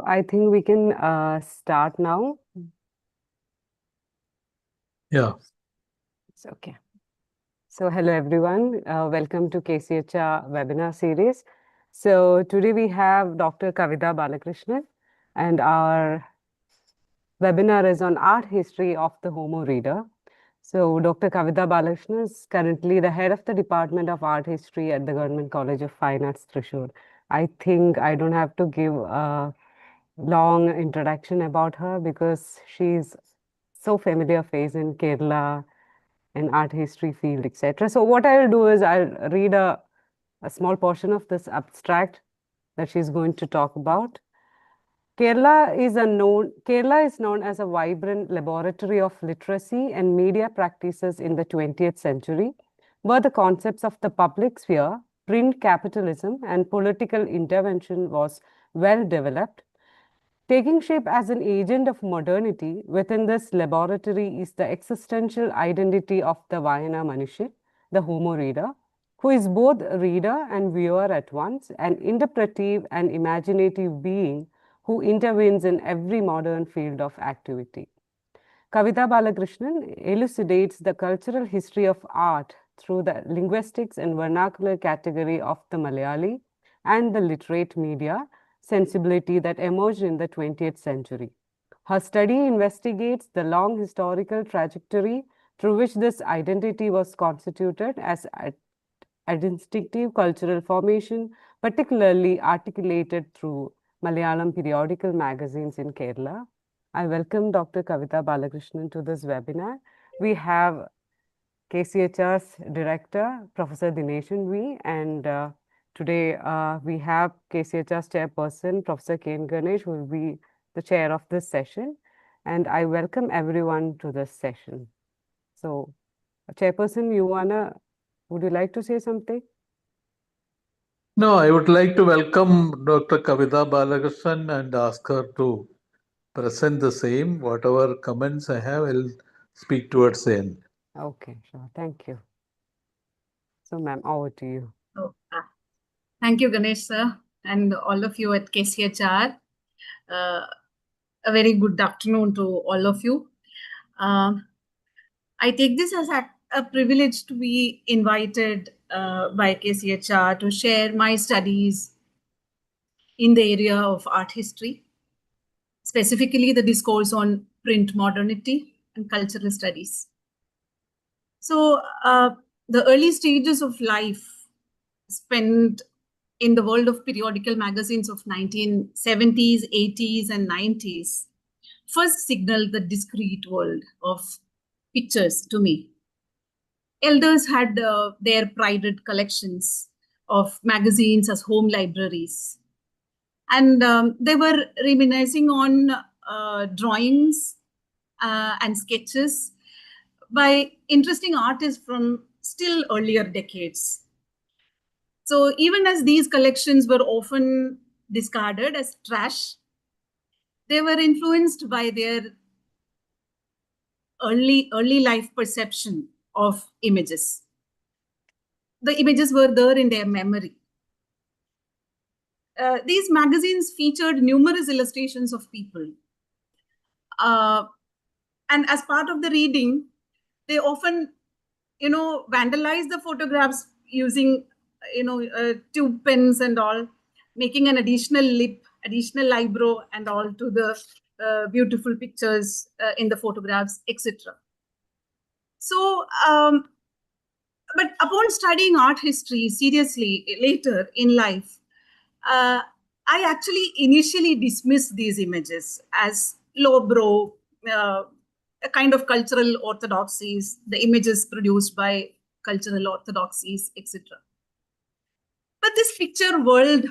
I think we can start now. Yeah. It's okay. So hello everyone, welcome to KCHR webinar series. So today we have Dr. Kavitha Balakrishnan, and our webinar is on art history of the Homo reader. So Dr. Kavitha Balakrishnan is currently the head of the Department of Art History at the Government College of Fine Arts, Thrissur. I think I don't have to give a long introduction about her because she's so familiar face in Kerala and art history field, etc. So what I'll do is I'll read a small portion of this abstract that she's going to talk about. Kerala is known as a vibrant laboratory of literacy and media practices in the 20th century, where the concepts of the public sphere, print capitalism, and political intervention was well developed. Taking shape as an agent of modernity within this laboratory is the existential identity of the Vayana Manushya, the Homo reader, who is both reader and viewer at once, an interpretive and imaginative being who intervenes in every modern field of activity. Kavitha Balakrishnan elucidates the cultural history of art through the linguistics and vernacular category of the Malayali and the literate media sensibility that emerged in the 20th century. Her study investigates the long historical trajectory through which this identity was constituted as a distinctive cultural formation, particularly articulated through Malayalam periodical magazines in Kerala. I welcome Dr. Kavitha Balakrishnan to this webinar. We have KCHR's director, Professor Dineshan V, and today we have KCHR's chairperson, Professor Ken Ganesh, who will be the chair of this session. And I welcome everyone to this session. So, chairperson, would you like to say something? No, I would like to welcome Dr. Kavitha Balakrishnan and ask her to present the same. Whatever comments I have, I'll speak towards the end. Okay, sure. Thank you. So, ma'am, over to you. Thank you, Ganesh sir, and all of you at KCHR. A very good afternoon to all of you. I take this as a privilege to be invited by KCHR to share my studies in the area of art history, specifically the discourse on print modernity and cultural studies. So the early stages of life spent in the world of periodical magazines of 1970s, 80s, and 90s first signaled the discrete world of pictures to me. Elders had their prided collections of magazines as home libraries. And they were reminiscing on drawings and sketches by interesting artists from still earlier decades. So even as these collections were often discarded as trash, they were influenced by their early life perception of images. The images were there in their memory. These magazines featured numerous illustrations of people. And as part of the reading, they often, vandalize the photographs using, tube pens and all, making an additional lip, additional eyebrow and all to the beautiful pictures in the photographs, etc. So, but upon studying art history seriously later in life, I actually initially dismissed these images as lowbrow, a kind of cultural orthodoxies, the images produced by cultural orthodoxies, etc. But this picture world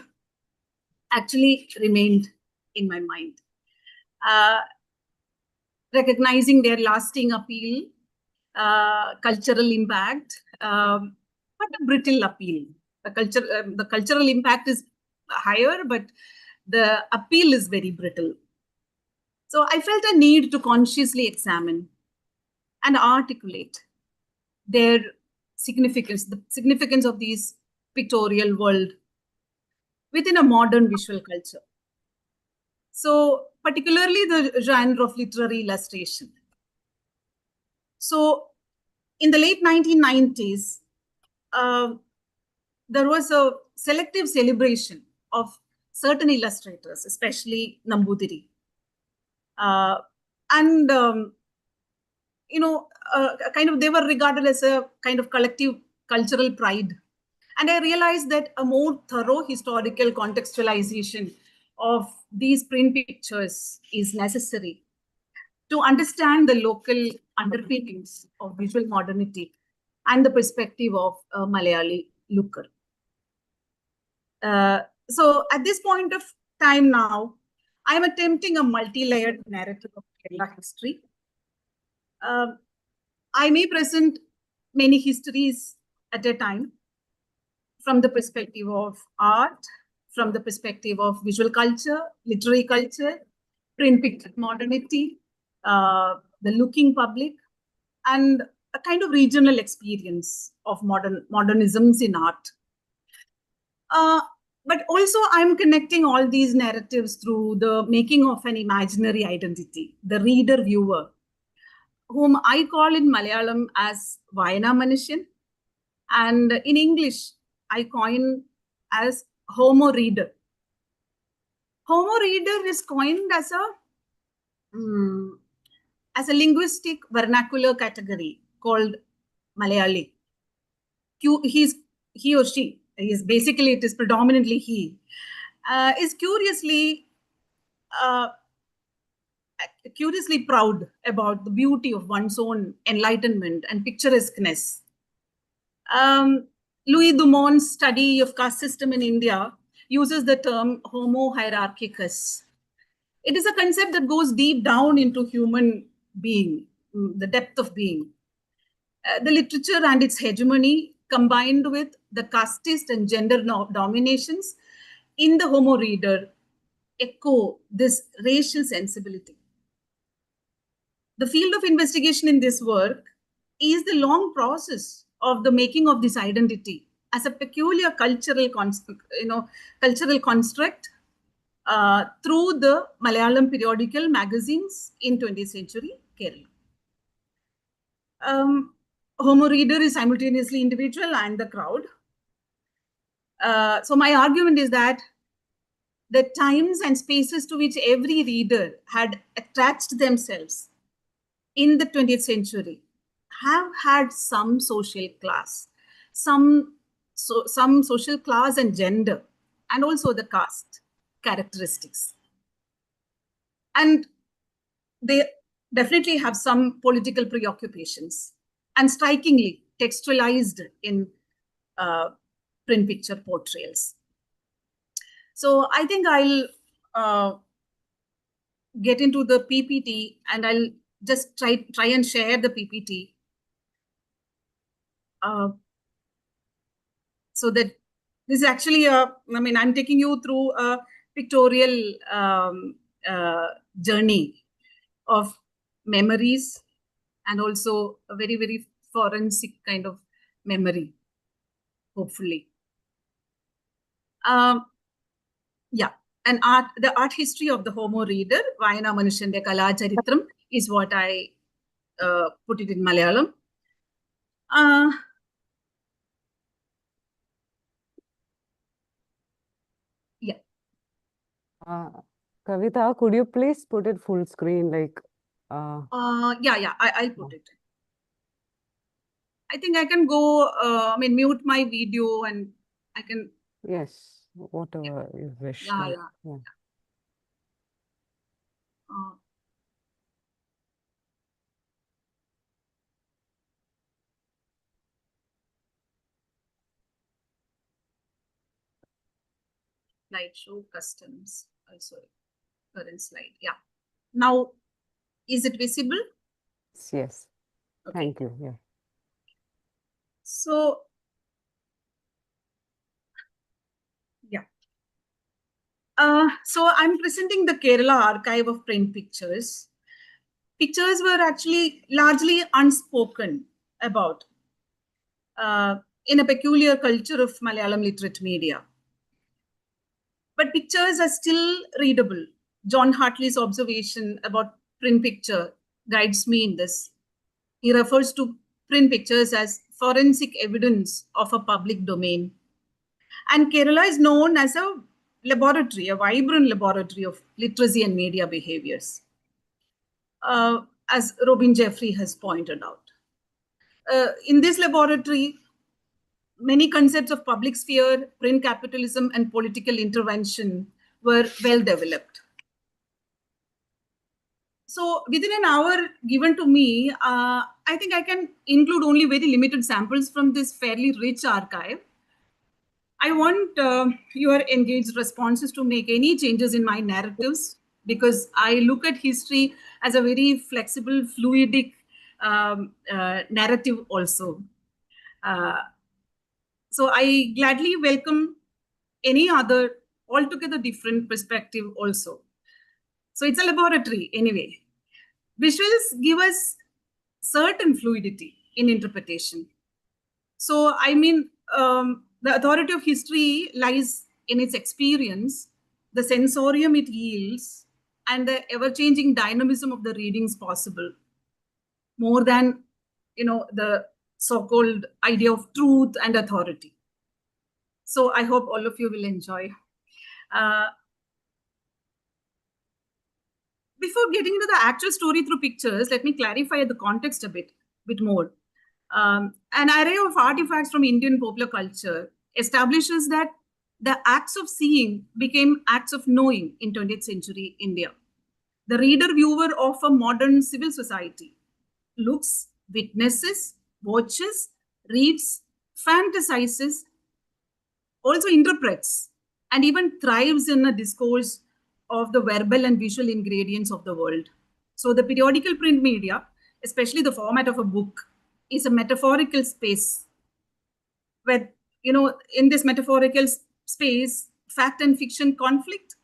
actually remained in my mind. Recognizing their lasting appeal, cultural impact, but a brittle appeal. The cultural impact is higher, but the appeal is very brittle. So I felt a need to consciously examine and articulate their significance, the significance of these pictorial world within a modern visual culture. So particularly the genre of literary illustration. So in the late 1990s, there was a selective celebration of certain illustrators, especially Nambudiri. And, kind of they were regarded as a kind of collective cultural pride. And I realized that a more thorough historical contextualization of these print pictures is necessary to understand the local underpinnings of visual modernity and the perspective of a Malayali looker. So at this point of time now, I'm attempting a multi-layered narrative of Kerala history. I may present many histories at a time from the perspective of art, from the perspective of visual culture, literary culture, print picture modernity, the looking public, and a kind of regional experience of modernisms in art. But also I'm connecting all these narratives through the making of an imaginary identity, the reader viewer, whom I call in Malayalam as Vayana Manushan, and in English, I coin as Homo reader. Homo reader is coined as a linguistic vernacular category called Malayali. He or she, basically it is predominantly he, is curiously proud about the beauty of one's own enlightenment and picturesqueness. Louis Dumont's study of caste system in India uses the term Homo hierarchicus. It is a concept that goes deep down into human being, the depth of being. The literature and its hegemony, combined with the casteist and gender dominations in the Homo reader, echo this racial sensibility. The field of investigation in this work is the long process of the making of this identity as a peculiar cultural construct through the Malayalam periodical magazines in 20th century Kerala. Homo reader is simultaneously individual and the crowd. So my argument is that the times and spaces to which every reader had attached themselves in the 20th century have had some social class, some social class and gender, and also the caste characteristics. And they definitely have some political preoccupations, and strikingly textualized in print picture portrayals. So I think I'll get into the PPT, and I'll just try and share the PPT so that this is actually I'm taking you through a pictorial journey of memories and also a very, very forensic kind of memory, hopefully. Yeah, and the art history of the Homo reader, Vayana Manushande Kala Charitram, is what I put it in Malayalam. Yeah. Kavitha, could you please put it full screen? Yeah, I'll put it. I think I can go, mute my video and I can. Yes, whatever you wish. Yeah. Slideshow customs, also current slide. Yeah. Now, is it visible? Yes. Okay. Thank you. Yeah. So, yeah. So I'm presenting the Kerala archive of print pictures. Pictures were actually largely unspoken about in a peculiar culture of Malayalam literate media. But pictures are still readable John Hartley's observation about print picture guides me in this. He refers to print pictures as forensic evidence of a public domain. And Kerala is known as a laboratory, a vibrant laboratory of literacy and media behaviors, as Robin Jeffrey has pointed out. In this laboratory, many concepts of public sphere, print capitalism, and political intervention were well developed. So within an hour given to me, I think I can include only very limited samples from this fairly rich archive. I want your engaged responses to make any changes in my narratives, because I look at history as a very flexible, fluidic narrative also. So I gladly welcome any other altogether different perspective also. So it's a laboratory anyway. Visuals give us certain fluidity in interpretation. So, I mean, the authority of history lies in its experience, the sensorium it yields, and the ever-changing dynamism of the readings possible, more than, the so-called idea of truth and authority. So I hope all of you will enjoy. Before getting into the actual story through pictures, let me clarify the context a bit more. An array of artifacts from Indian popular culture establishes that the acts of seeing became acts of knowing in 20th century India. The reader-viewer of a modern civil society looks, witnesses, watches, reads, fantasizes, also interprets, and even thrives in a discourse of the verbal and visual ingredients of the world. So the periodical print media, especially the format of a book, is a metaphorical space where, in this metaphorical space, fact and fiction conflict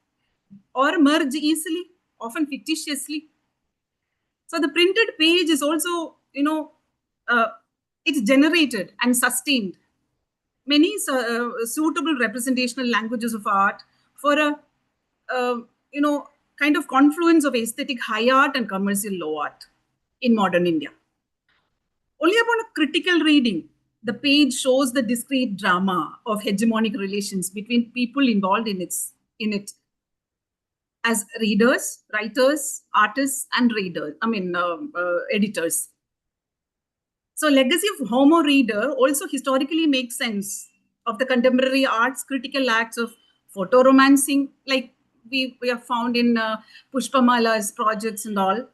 or merge easily, often fictitiously. So the printed page is also, it's generated and sustained many suitable representational languages of art for a, kind of confluence of aesthetic high art and commercial low art in modern India. Only upon a critical reading, the page shows the discrete drama of hegemonic relations between people involved in it as readers, writers, artists, and editors. So legacy of Homo reader also historically makes sense of the contemporary art's critical acts of photoromancing, like we have found in Pushpamala's projects and all,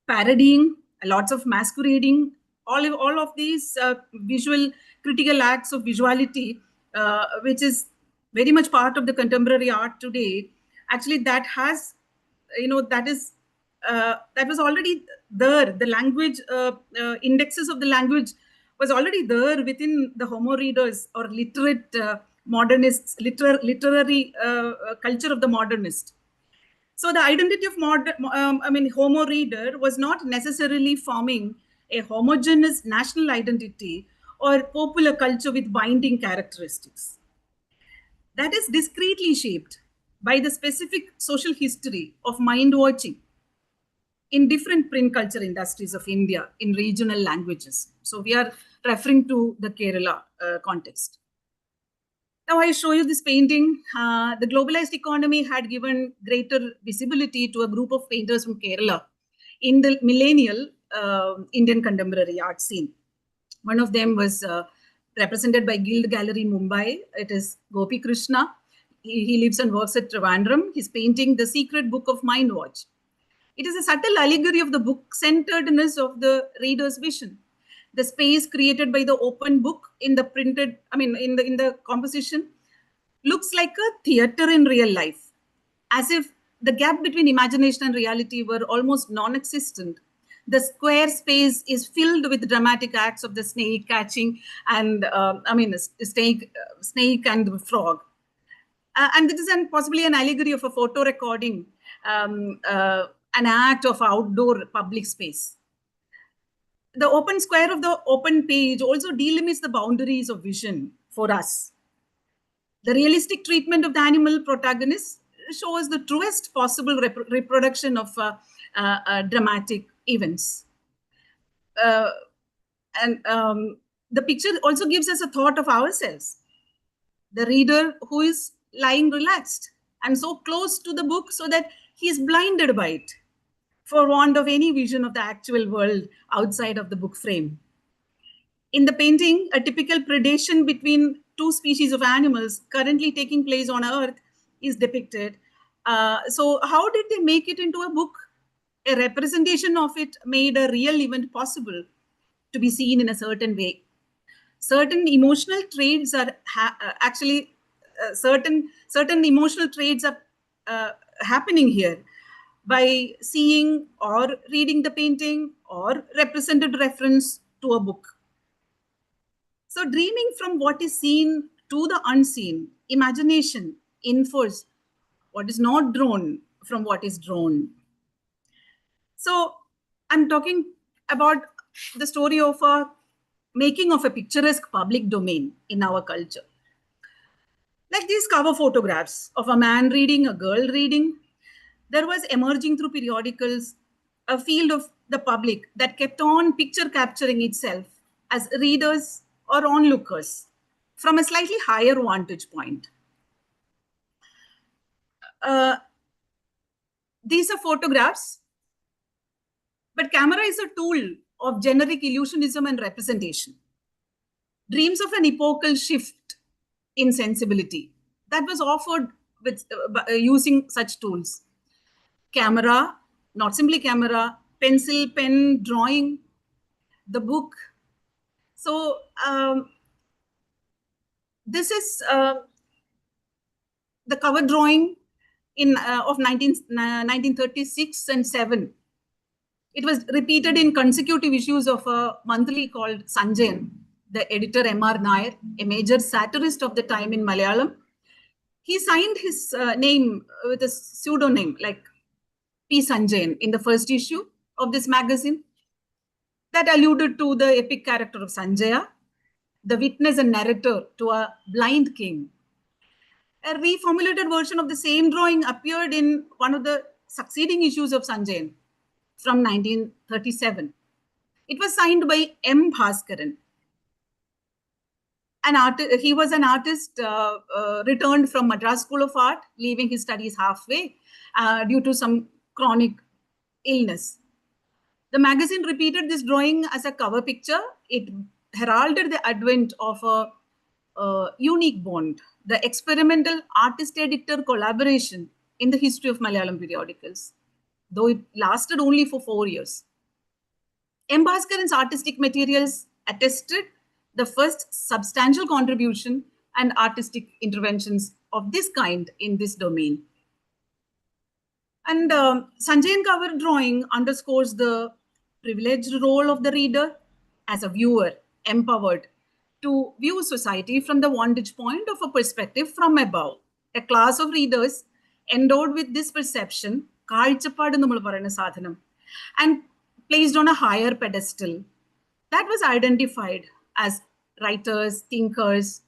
parodying, lots of masquerading, all of these visual critical acts of visuality, which is very much part of the contemporary art today. Actually, that has, that was already there. The language indexes of the language was already there within the Homo readers or literate modernists, literary culture of the modernist. So the identity of Homo reader was not necessarily forming a homogeneous national identity or popular culture with binding characteristics. That is discretely shaped by the specific social history of mind watching in different print culture industries of India in regional languages. So we are referring to the Kerala context. Now I show you this painting. The globalized economy had given greater visibility to a group of painters from Kerala in the millennial Indian contemporary art scene. One of them was represented by Guild Gallery Mumbai. It is Gopi Krishna. He lives and works at Trivandrum. He's painting The Secret Book of Mind Watch. It is a subtle allegory of the book-centeredness of the reader's vision. The space created by the open book in the printed, in the composition looks like a theater in real life, as if the gap between imagination and reality were almost non-existent. The square space is filled with dramatic acts of the snake catching and, snake and the frog. And this is possibly an allegory of a photo recording, an act of outdoor public space. The open square of the open page also delimits the boundaries of vision for us. The realistic treatment of the animal protagonist shows the truest possible reproduction of dramatic events. And the picture also gives us a thought of ourselves. The reader who is lying relaxed and so close to the book so that he is blinded by it, for want of any vision of the actual world outside of the book frame. In the painting, a typical predation between two species of animals currently taking place on Earth is depicted. So how did they make it into a book? A representation of it made a real event possible to be seen in a certain way. Certain emotional traits are certain emotional traits are happening here by seeing or reading the painting or represented reference to a book. So dreaming from what is seen to the unseen, imagination infers what is not drawn from what is drawn. So I'm talking about the story of a making of a picturesque public domain in our culture. Like these cover photographs of a man reading, a girl reading, there was emerging through periodicals a field of the public that kept on picture capturing itself as readers or onlookers from a slightly higher vantage point. These are photographs, but camera is a tool of generic illusionism and representation. Dreams of an epochal shift in sensibility that was offered with using such tools. Camera, not simply camera, pencil, pen, drawing, the book. So this is the cover drawing of 1936 and 7. It was repeated in consecutive issues of a monthly called Sanjayan. The editor M.R. Nair, a major satirist of the time in Malayalam, he signed his name with a pseudonym like P. Sanjayan in the first issue of this magazine. That alluded to the epic character of Sanjaya, the witness and narrator to a blind king. A reformulated version of the same drawing appeared in one of the succeeding issues of Sanjayan from 1937. It was signed by M. Bhaskaran. He was an artist returned from Madras School of Art, leaving his studies halfway due to some chronic illness. The magazine repeated this drawing as a cover picture. It heralded the advent of a unique bond, the experimental artist-editor collaboration in the history of Malayalam periodicals, though it lasted only for 4 years. M. Bhaskaran's artistic materials attested the first substantial contribution and artistic interventions of this kind in this domain. And Sanjayan cover drawing underscores the privileged role of the reader as a viewer, empowered to view society from the vantage point of a perspective from above. A class of readers endowed with this perception, and placed on a higher pedestal, that was identified as writers, thinkers,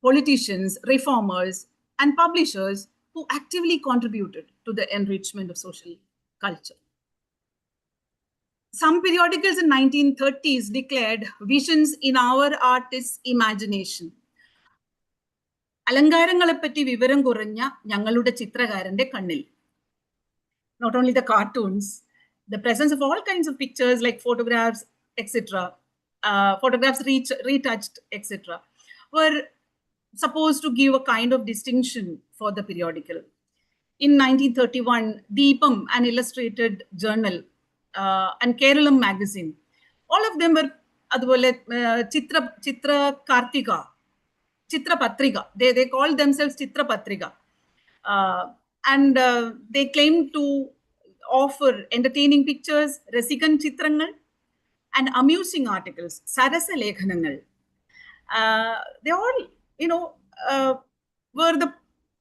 politicians, reformers, and publishers who actively contributed to the enrichment of social culture. Some periodicals in 1930s declared visions in our artists' imagination. അലങ്കാരങ്ങളെപ്പറ്റി വിവരം കുറഞ്ഞ ഞങ്ങളുടെ ചിത്രകാരന്റെ കണ്ണിൽ. Not only the cartoons, the presence of all kinds of pictures like photographs, etc., photographs retouched, etc., were supposed to give a kind of distinction for the periodical. In 1931, Deepam, an illustrated journal, and Keralam magazine, all of them were Chitra Kartika, Chitra Patrika. They called themselves Chitra Patrika. And they claimed to offer entertaining pictures, Rasikan Chitrangal, and amusing articles, Sarasa Lekhanangal. They all, were the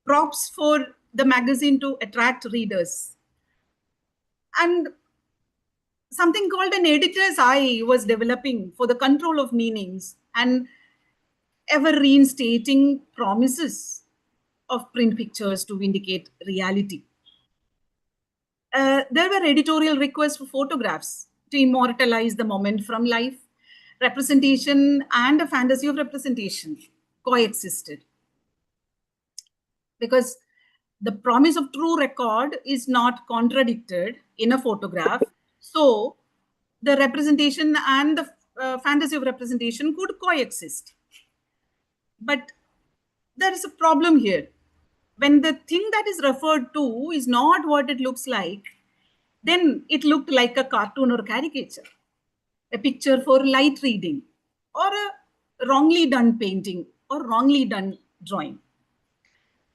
props for the magazine to attract readers. And something called an editor's eye was developing for the control of meanings and ever reinstating promises of print pictures to vindicate reality. There were editorial requests for photographs to immortalize the moment from life. Representation and a fantasy of representation coexisted, because the promise of true record is not contradicted in a photograph. So the representation and the fantasy of representation could coexist. But there is a problem here. When the thing that is referred to is not what it looks like, then it looked like a cartoon or caricature, a picture for light reading, or a wrongly done painting or wrongly done drawing.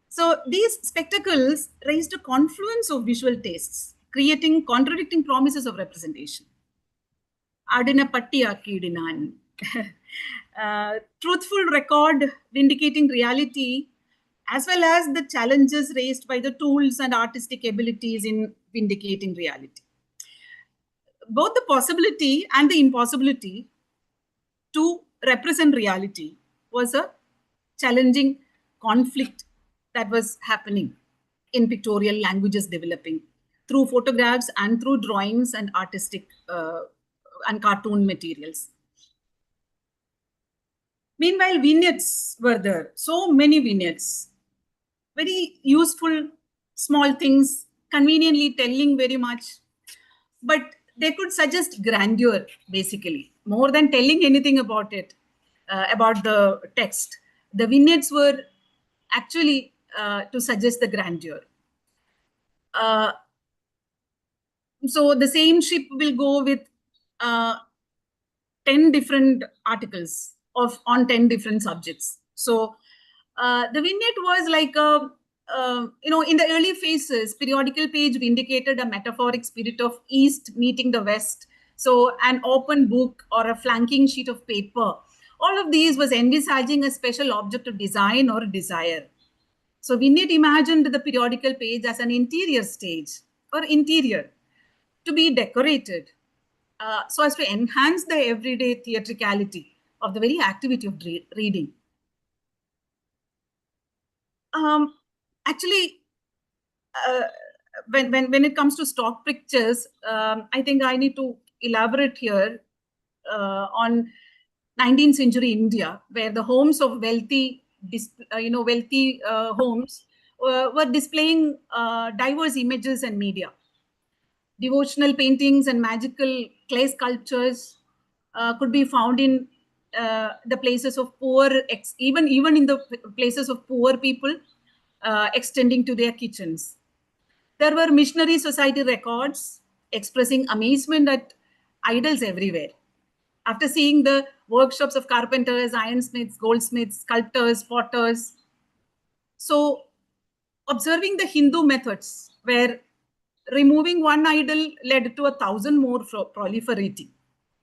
So these spectacles raised a confluence of visual tastes, creating contradicting promises of representation. Adina patti akidinan. Truthful record vindicating reality, as well as the challenges raised by the tools and artistic abilities in vindicating reality. Both the possibility and the impossibility to represent reality was a challenging conflict that was happening in pictorial languages developing through photographs and through drawings and artistic and cartoon materials. Meanwhile, vignettes were there, so many vignettes, very useful, small things, conveniently telling very much, but they could suggest grandeur, basically, more than telling anything about it, about the text. The vignettes were actually to suggest the grandeur. So the same ship will go with 10 different articles on 10 different subjects. So the vignette was like in the early phases, periodical page indicated a metaphoric spirit of East meeting the West. So an open book or a flanking sheet of paper, all of these was envisaging a special object of design or desire. So vignette imagined the periodical page as an interior stage or interior to be decorated so as to enhance the everyday theatricality of the very activity of reading. Actually, when it comes to stock pictures, I think I need to elaborate here on 19th century India, where the homes of wealthy homes were displaying diverse images and media. Devotional paintings and magical clay sculptures could be found in the places of poor, even in the places of poor people, extending to their kitchens. There were missionary society records expressing amazement at idols everywhere. After seeing the workshops of carpenters, ironsmiths, goldsmiths, sculptors, potters. So observing the Hindu methods where removing one idol led to 1,000 more proliferating,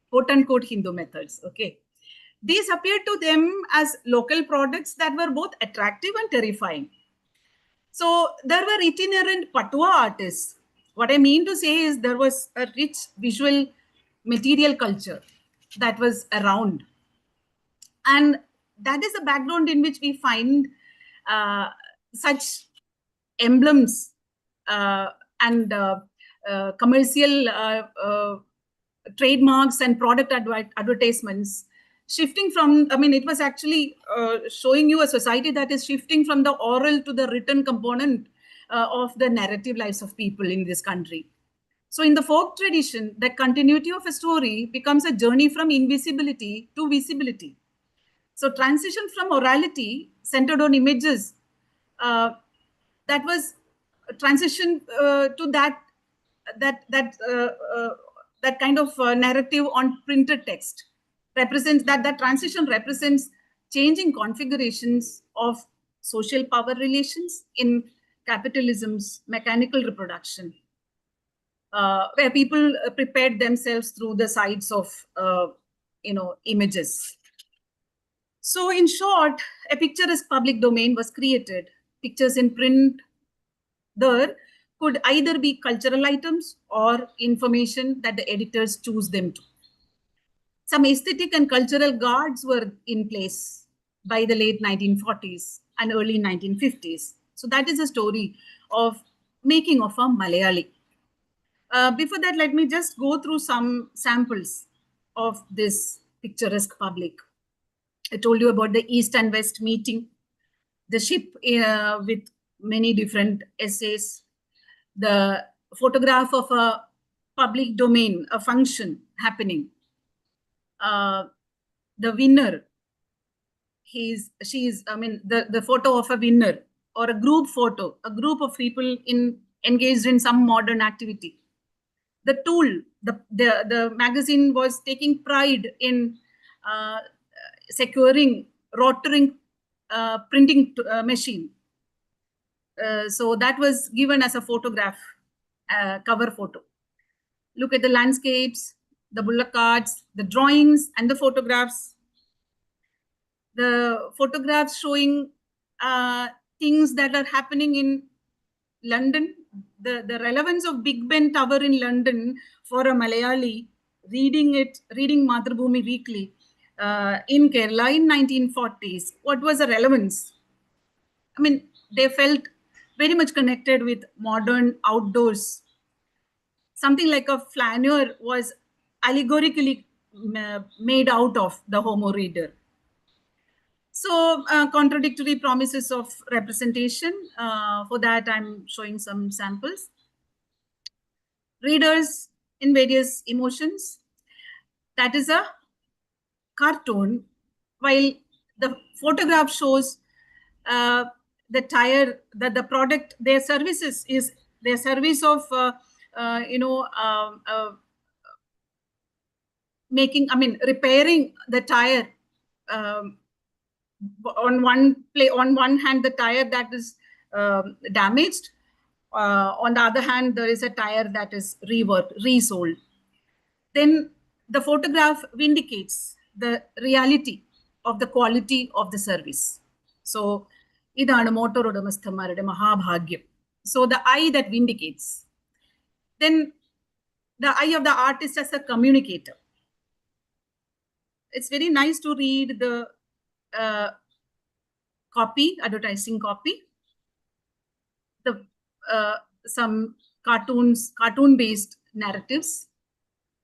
quote unquote Hindu methods. Okay. These appeared to them as local products that were both attractive and terrifying. So there were itinerant patua artists. What I mean to say is there was a rich visual material culture that was around. And that is the background in which we find such emblems and commercial trademarks and product advertisements shifting from, it was actually showing you a society that is shifting from the oral to the written component of the narrative lives of people in this country. So in the folk tradition, the continuity of a story becomes a journey from invisibility to visibility. So transition from orality centered on images, that was a transition to that kind of narrative on printed text. Represents that transition represents changing configurations of social power relations in capitalism's mechanical reproduction, where people prepared themselves through the sides of images. So in short, a picture as public domain was created. Pictures in print there could either be cultural items or information that the editors choose them to. Some aesthetic and cultural guards were in place by the late 1940s. and early 1950s. So that is the story of making of a Malayali. Before that, let me just go through some samples of this picturesque public. I told you about the East and West meeting, the ship with many different essays, the photograph of a public domain, a function happening. The winner, she's, I mean, the photo of a winner, or a group photo, a group of people engaged in some modern activity. The tool, the magazine was taking pride in securing rotary printing machine. So that was given as a photograph, cover photo. Look at the landscapes, the bullock carts, the drawings, and the photographs. The photographs showing things that are happening in London, the relevance of Big Ben Tower in London for a Malayali reading Mathrubhumi Weekly in Kerala in 1940s. What was the relevance? I mean, they felt very much connected with modern outdoors. Something like a flaneur was allegorically made out of the Homo reader. So contradictory promises of representation. For that, I'm showing some samples. Readers in various emotions. That is a cartoon, while the photograph shows the tire, the product, their services is their service of repairing the tire. On one hand, the tire that is damaged. On the other hand, there is a tire that is reworked, resold. Then the photograph vindicates the reality of the quality of the service. So, idana motor udamasthamarude mahabhagyam. So the eye that vindicates. Then the eye of the artist as a communicator. It's very nice to read the copy, advertising copy. The some cartoon-based narratives.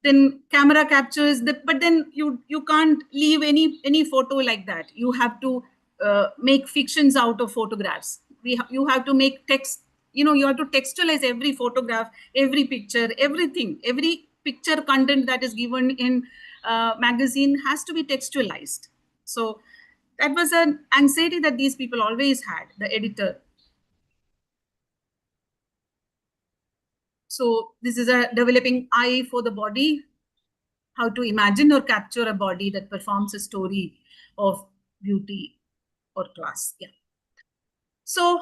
Then camera captures, but then you can't leave any photo like that. You have to make fictions out of photographs. You have to make text. You have to textualize every photograph, every picture, everything. Every picture content that is given in magazine has to be textualized. So that was an anxiety that these people always had, the editor. So this is a developing eye for the body, how to imagine or capture a body that performs a story of beauty or class. Yeah. So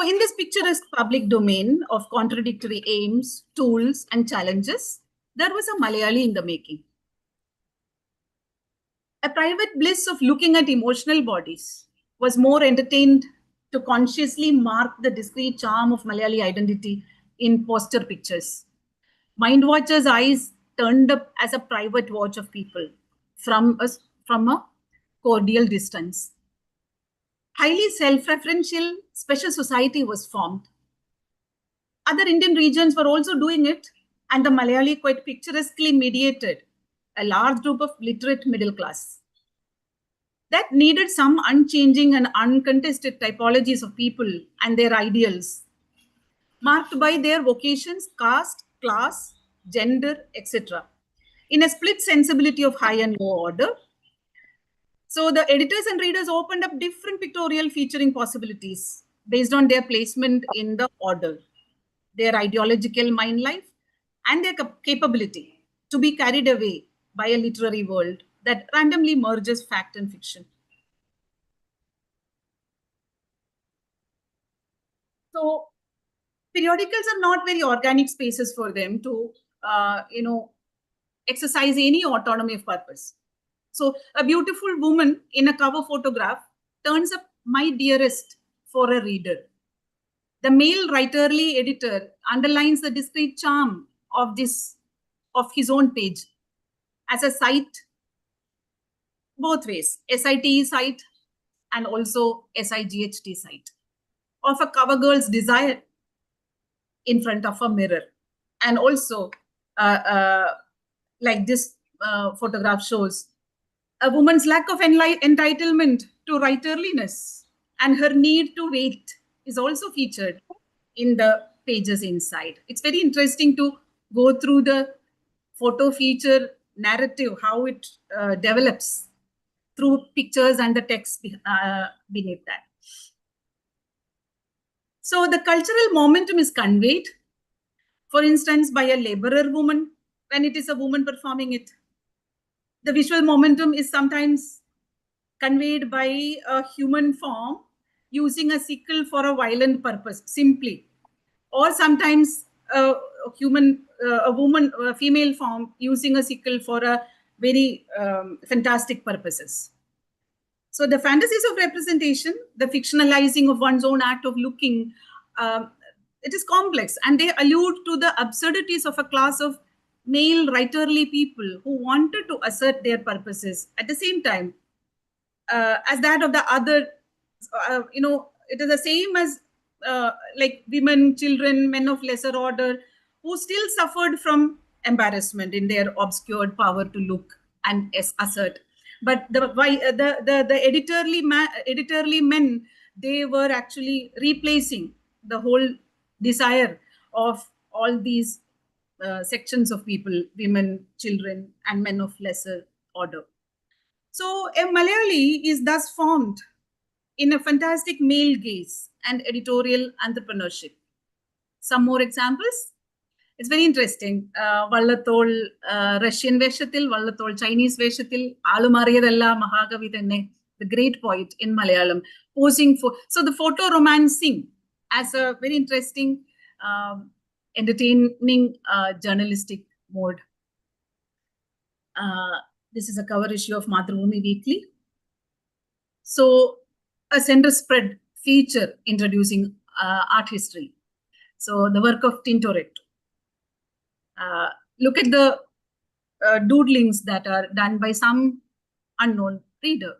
in this picturesque public domain of contradictory aims, tools, and challenges, there was a Malayali in the making. A private bliss of looking at emotional bodies was more entertained to consciously mark the discrete charm of Malayali identity in poster pictures. Mind watchers' eyes turned up as a private watch of people from a cordial distance. Highly self-referential special society was formed. Other Indian regions were also doing it, and the Malayali quite picturesquely mediated a large group of literate middle class. That needed some unchanging and uncontested typologies of people and their ideals, marked by their vocations, caste, class, gender, etc., in a split sensibility of high and low order. So the editors and readers opened up different pictorial featuring possibilities based on their placement in the order, their ideological mind life, and their capability to be carried away by a literary world that randomly merges fact and fiction. So periodicals are not very organic spaces for them to, exercise any autonomy of purpose. So a beautiful woman in a cover photograph turns up my dearest for a reader. The male writerly editor underlines the discrete charm of his own page as a site, both ways, SIT site and also SIGHT site of a cover girl's desire in front of a mirror. And also, like this photograph shows, a woman's lack of entitlement to writerliness and her need to wait is also featured in the pages inside. It's very interesting to go through the photo feature narrative, how it develops through pictures and the text beneath that. So the cultural momentum is conveyed, for instance, by a laborer woman when it is a woman performing it. The visual momentum is sometimes conveyed by a human form using a sickle for a violent purpose, simply. Or sometimes a female form using a sickle for a very fantastic purposes. So the fantasies of representation, the fictionalizing of one's own act of looking, it is complex, and they allude to the absurdities of a class of male writerly people who wanted to assert their purposes at the same time as that of the other. It is the same as like women, children, men of lesser order, who still suffered from embarrassment in their obscured power to look and assert. But the editorly men, they were actually replacing the whole desire of all these sections of people, women, children, and men of lesser order. So a Malayali is thus formed in a fantastic male gaze and editorial entrepreneurship. Some more examples. It's very interesting. Vallathol Russian Veshatil, Vallathol Chinese Veshatil, Alumariyadalla Mahakavithanne, the great poet in Malayalam, posing for. So the photo romancing as a very interesting, entertaining journalistic mode. This is a cover issue of Mathrubhumi Weekly. So a center spread feature introducing art history. So the work of Tintoretto. Look at the doodlings that are done by some unknown reader.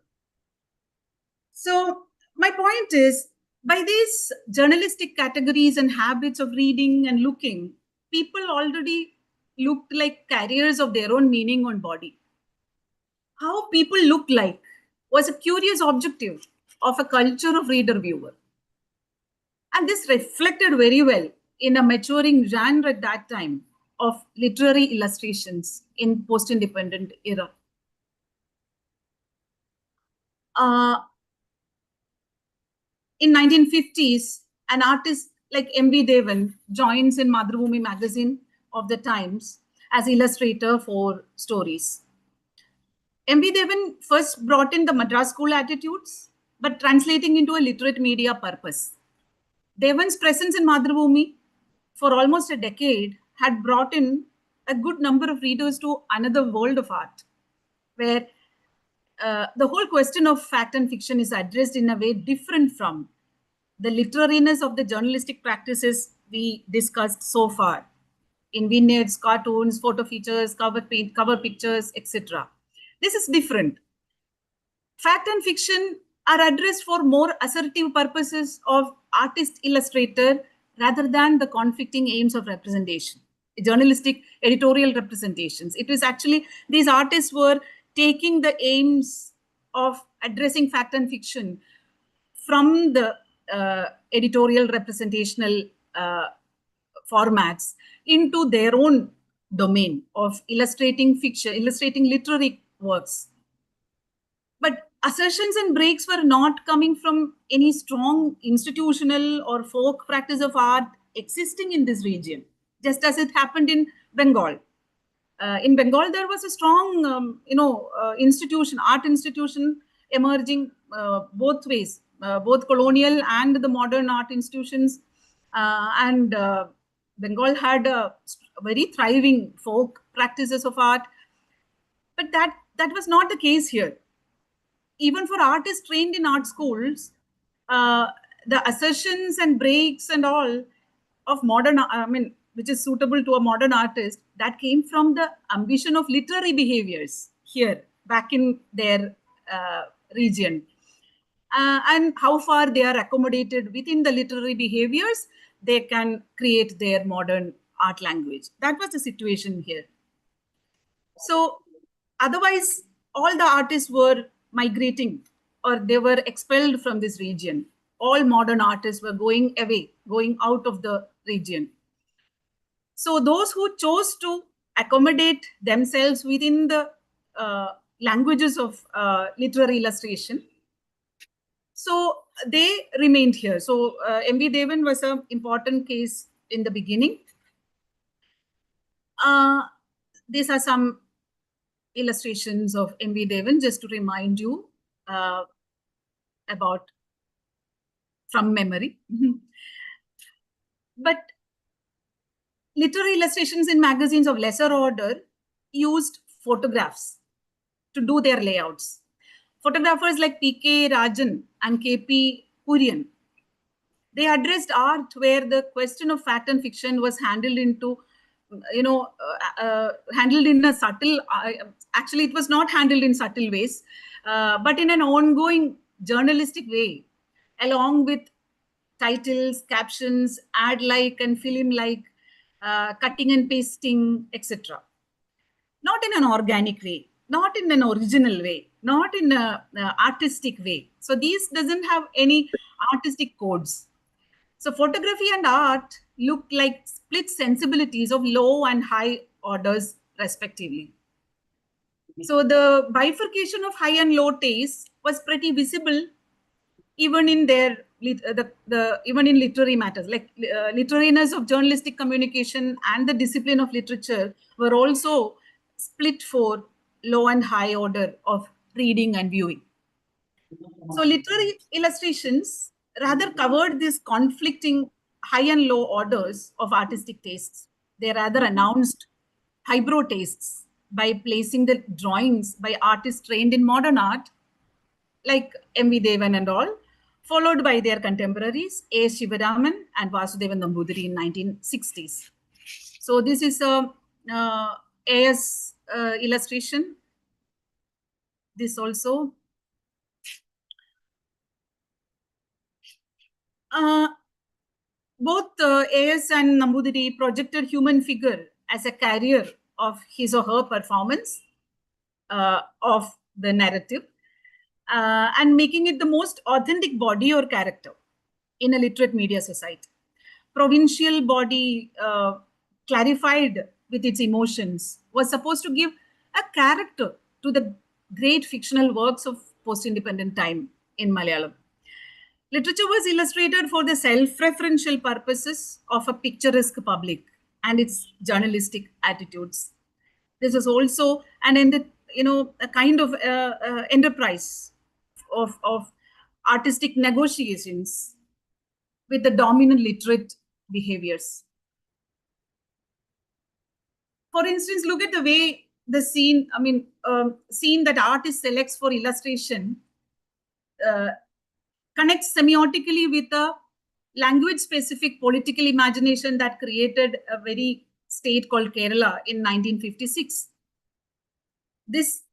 So my point is, by these journalistic categories and habits of reading and looking, people already looked like carriers of their own meaning on body. How people look like was a curious objective of a culture of reader-viewer. And this reflected very well in a maturing genre at that time of literary illustrations in post-independent era. In 1950s, an artist like M.V. Devan joins in Mathrubhumi magazine of the Times as illustrator for stories. M.V. Devan first brought in the Madras school attitudes, but translating into a literate media purpose. Devan's presence in Mathrubhumi for almost a decade had brought in a good number of readers to another world of art, where the whole question of fact and fiction is addressed in a way different from the literariness of the journalistic practices we discussed so far in vignettes, cartoons, photo features, cover pictures, etc. This is different. Fact and fiction are addressed for more assertive purposes of artist illustrator rather than the conflicting aims of representation, journalistic editorial representations. It was actually, these artists were taking the aims of addressing fact and fiction from the editorial representational formats into their own domain of illustrating fiction, illustrating literary works. But assertions and breaks were not coming from any strong institutional or folk practice of art existing in this region, just as it happened in Bengal. In Bengal, there was a strong, institution, art institution emerging both ways, both colonial and the modern art institutions. Bengal had a very thriving folk practices of art, but that was not the case here. Even for artists trained in art schools, the assertions and breaks and all of modern, which is suitable to a modern artist, that came from the ambition of literary behaviors here, back in their region. and how far they are accommodated within the literary behaviors, they can create their modern art language. That was the situation here. So otherwise, all the artists were migrating or they were expelled from this region. All modern artists were going away, going out of the region. So those who chose to accommodate themselves within the languages of literary illustration, so they remained here. So M.V. Devan was an important case in the beginning. These are some illustrations of M.V. Devan, just to remind you about from memory. But literary illustrations in magazines of lesser order used photographs to do their layouts. Photographers like P.K. Rajan and K.P. Kurian, they addressed art where the question of fact and fiction was handled into, handled in a subtle, actually it was not handled in subtle ways, but in an ongoing journalistic way, along with titles, captions, ad-like and film-like, cutting and pasting, etc. Not in an organic way, not in an original way, not in an artistic way. So these doesn't have any artistic codes. So photography and art look like split sensibilities of low and high orders respectively. So the bifurcation of high and low taste was pretty visible even in their even in literary matters, like literariness of journalistic communication and the discipline of literature were also split for low and high order of reading and viewing. So literary illustrations rather covered these conflicting high and low orders of artistic tastes. They rather announced highbrow tastes by placing the drawings by artists trained in modern art, like M.V. Devan and all, followed by their contemporaries, A. Shivaraman and Vasudevan Nambudiri in 1960s. So this is a A.S. illustration. This also. Both A.S. and Nambudiri projected human figure as a carrier of his or her performance of the narrative, and making it the most authentic body or character in a literate media society. Provincial body, clarified with its emotions, was supposed to give a character to the great fictional works of post-independent time in Malayalam. Literature was illustrated for the self-referential purposes of a picturesque public and its journalistic attitudes. This is also a kind of enterprise of artistic negotiations with the dominant literate behaviors. For instance, look at the way the scene, scene that artist selects for illustration connects semiotically with a language-specific political imagination that created a very state called Kerala in 1956. This,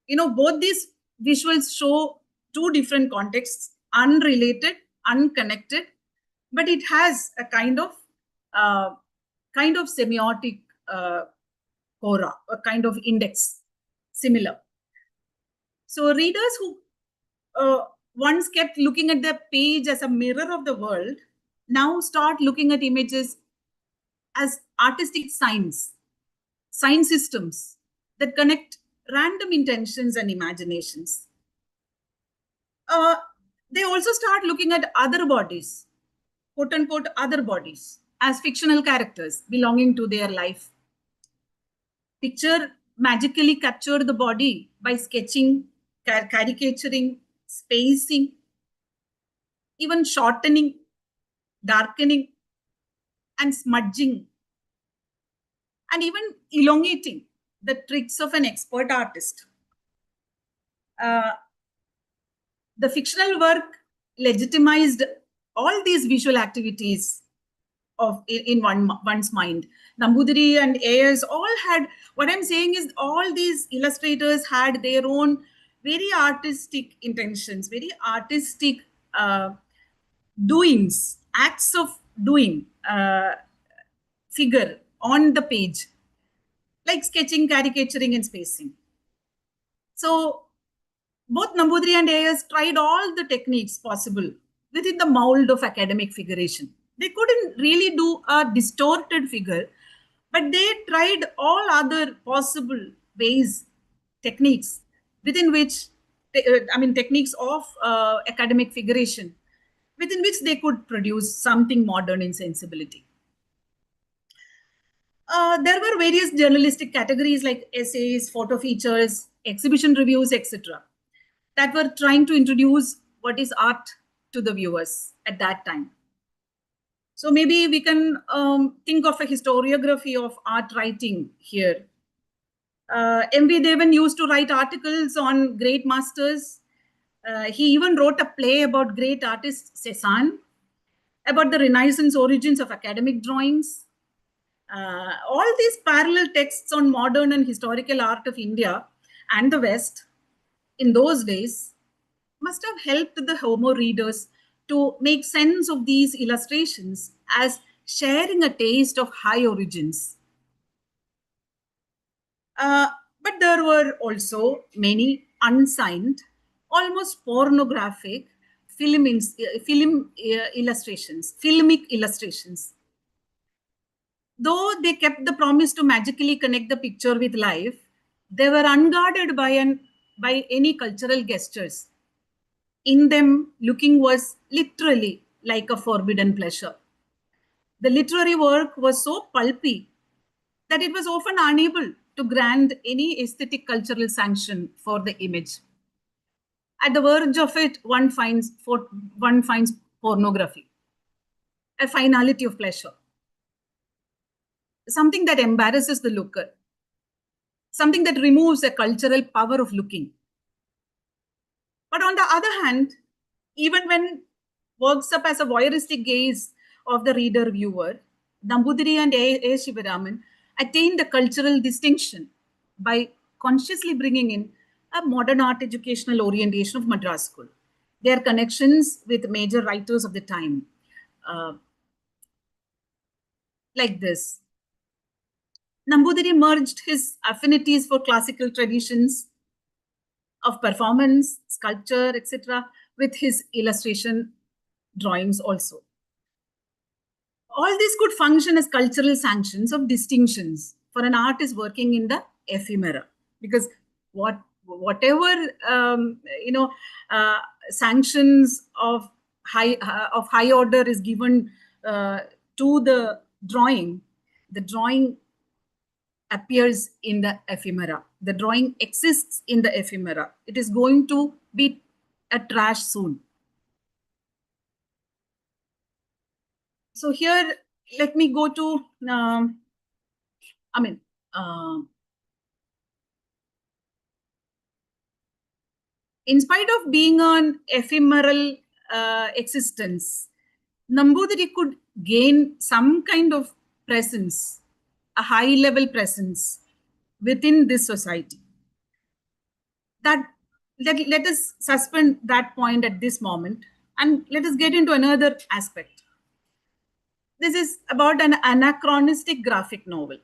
both these visuals show two different contexts, unrelated, unconnected, but it has a kind of semiotic cora, a kind of index, similar. So readers who once kept looking at the page as a mirror of the world now start looking at images as artistic signs systems that connect random intentions and imaginations. They also start looking at other bodies, quote unquote, other bodies, as fictional characters belonging to their life. Picture magically captured the body by sketching, caricaturing, spacing, even shortening, darkening, and smudging, and even elongating, the tricks of an expert artist. The fictional work legitimized all these visual activities in one's mind. Nambudiri and Ayers all had, what I'm saying is all these illustrators had their own very artistic intentions, very artistic doings, acts of doing figure on the page, like sketching, caricaturing, and spacing. So both Nambudiri and AS tried all the techniques possible within the mold of academic figuration. They couldn't really do a distorted figure, but they tried all other possible ways, techniques within which, techniques of academic figuration, within which they could produce something modern in sensibility. There were various journalistic categories like essays, photo features, exhibition reviews, etc., that were trying to introduce what is art to the viewers at that time. So maybe we can think of a historiography of art writing here. M.V. Devan used to write articles on great masters. He even wrote a play about great artist Cezanne, about the Renaissance origins of academic drawings. All these parallel texts on modern and historical art of India and the West in those days must have helped the Homo readers to make sense of these illustrations as sharing a taste of high origins. But there were also many unsigned, almost pornographic filmic illustrations. Though they kept the promise to magically connect the picture with life, they were unguarded by any cultural gestures. In them, looking was literally like a forbidden pleasure. The literary work was so pulpy that it was often unable to grant any aesthetic cultural sanction for the image. At the verge of it, one finds pornography, a finality of pleasure, something that embarrasses the looker, something that removes the cultural power of looking. But on the other hand, even when works up as a voyeuristic gaze of the reader viewer, Nambudiri and A. Shivaraman attained a cultural distinction by consciously bringing in a modern art educational orientation of Madras School. Their connections with major writers of the time, like this. Nambudiri merged his affinities for classical traditions of performance, sculpture, etc., with his illustration drawings also. All these could function as cultural sanctions of distinctions for an artist working in the ephemera, because whatever sanctions of high order is given to the drawing appears in the ephemera. The drawing exists in the ephemera. It is going to be a trash soon. So here, let me go to, in spite of being an ephemeral existence, Nambudiri could gain some kind of presence, a high-level presence within this society. Let us suspend that point at this moment, and let us get into another aspect. This is about an anachronistic graphic novel.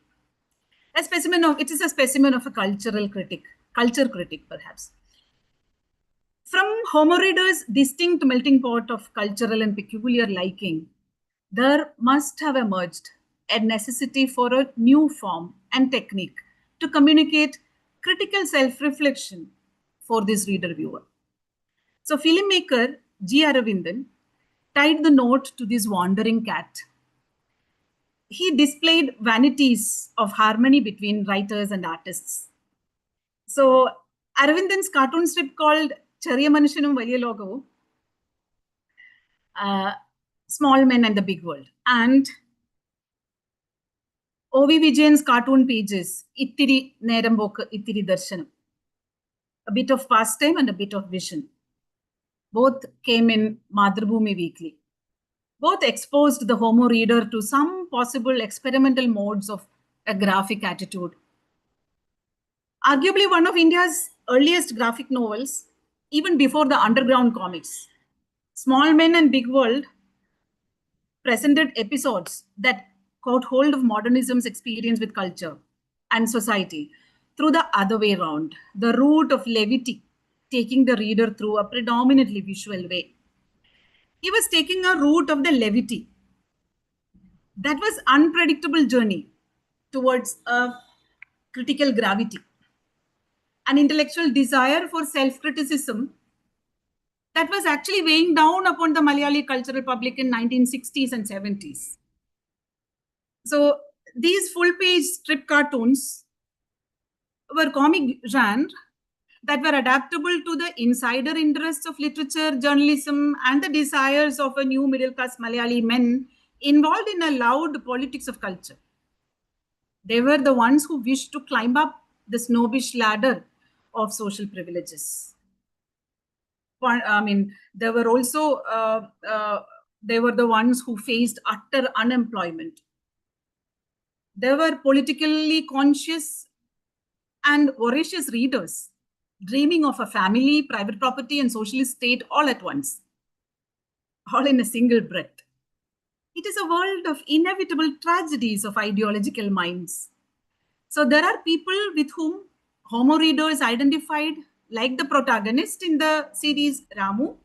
It is a specimen of a culture critic, perhaps. From Homo readers' distinct melting pot of cultural and peculiar liking, there must have emerged a necessity for a new form and technique to communicate critical self-reflection for this reader-viewer. So filmmaker G. Aravindan tied the note to this wandering cat. He displayed vanities of harmony between writers and artists. So Aravindan's cartoon strip called Chariya Manushanum Valiya Logavu, Small Men and the Big World, and O.V. Vijayan's cartoon pages, Ittiri Nerambokku, Ittiri Darshanam, a bit of pastime and a bit of vision. Both came in Madhrubhumi Weekly. Both exposed the Homo reader to some possible experimental modes of a graphic attitude. Arguably one of India's earliest graphic novels, even before the underground comics. Small Men and Big World presented episodes that caught hold of modernism's experience with culture and society through the other way around, the route of levity, taking the reader through a predominantly visual way. He was taking a route of the levity. That was unpredictable journey towards a critical gravity, an intellectual desire for self-criticism that was actually weighing down upon the Malayali cultural public in 1960s and 70s. So these full-page strip cartoons were comic genre that were adaptable to the insider interests of literature, journalism, and the desires of a new middle-class Malayali men involved in a loud politics of culture. They were the ones who wished to climb up the snobbish ladder of social privileges. I mean, there were also they were the ones who faced utter unemployment. They were politically conscious and voracious readers, dreaming of a family, private property, and socialist state all at once, all in a single breath. It is a world of inevitable tragedies of ideological minds. So there are people with whom Homo readers identified, like the protagonist in the series Ramu,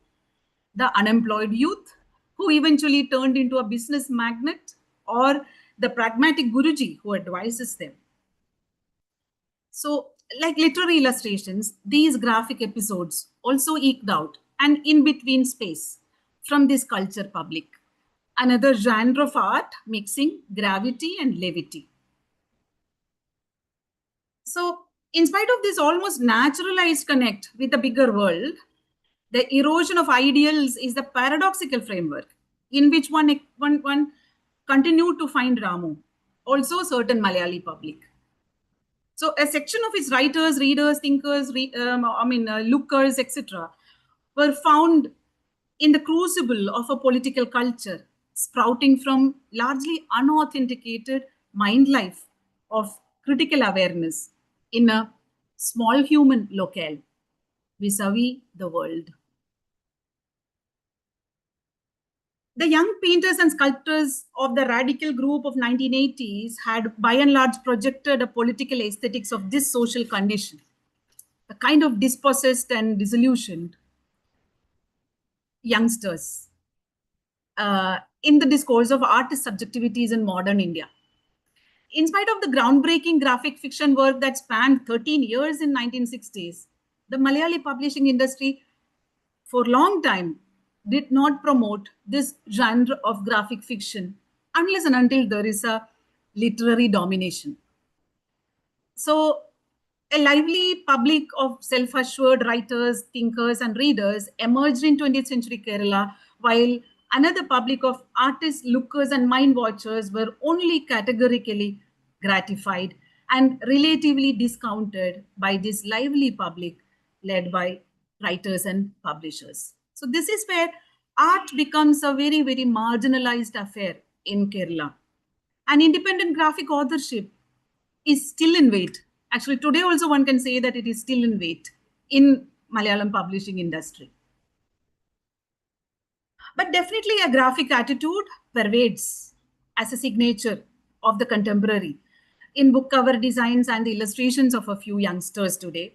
the unemployed youth who eventually turned into a business magnate, or the pragmatic Guruji who advises them. So, like literary illustrations, these graphic episodes also eked out an in-between space from this culture public, another genre of art mixing gravity and levity. So, in spite of this almost naturalized connect with the bigger world, the erosion of ideals is the paradoxical framework in which one continued to find Ramu, also certain Malayali public. So a section of his writers, readers, thinkers, lookers, etc., were found in the crucible of a political culture sprouting from largely unauthenticated mind life of critical awareness in a small human locale vis-a-vis the world. The young painters and sculptors of the radical group of 1980s had by and large projected a political aesthetics of this social condition, a kind of dispossessed and disillusioned youngsters in the discourse of artist subjectivities in modern India. In spite of the groundbreaking graphic fiction work that spanned 13 years in 1960s, the Malayali publishing industry for a long time did not promote this genre of graphic fiction unless and until there is a literary domination. So a lively public of self-assured writers, thinkers, and readers emerged in 20th century Kerala, while another public of artists, lookers, and mind watchers were only categorically gratified and relatively discounted by this lively public led by writers and publishers. So this is where art becomes a very, very marginalized affair in Kerala. And independent graphic authorship is still in weight. Actually, today also one can say that it is still in weight in Malayalam publishing industry. But definitely a graphic attitude pervades as a signature of the contemporary in book cover designs and the illustrations of a few youngsters today.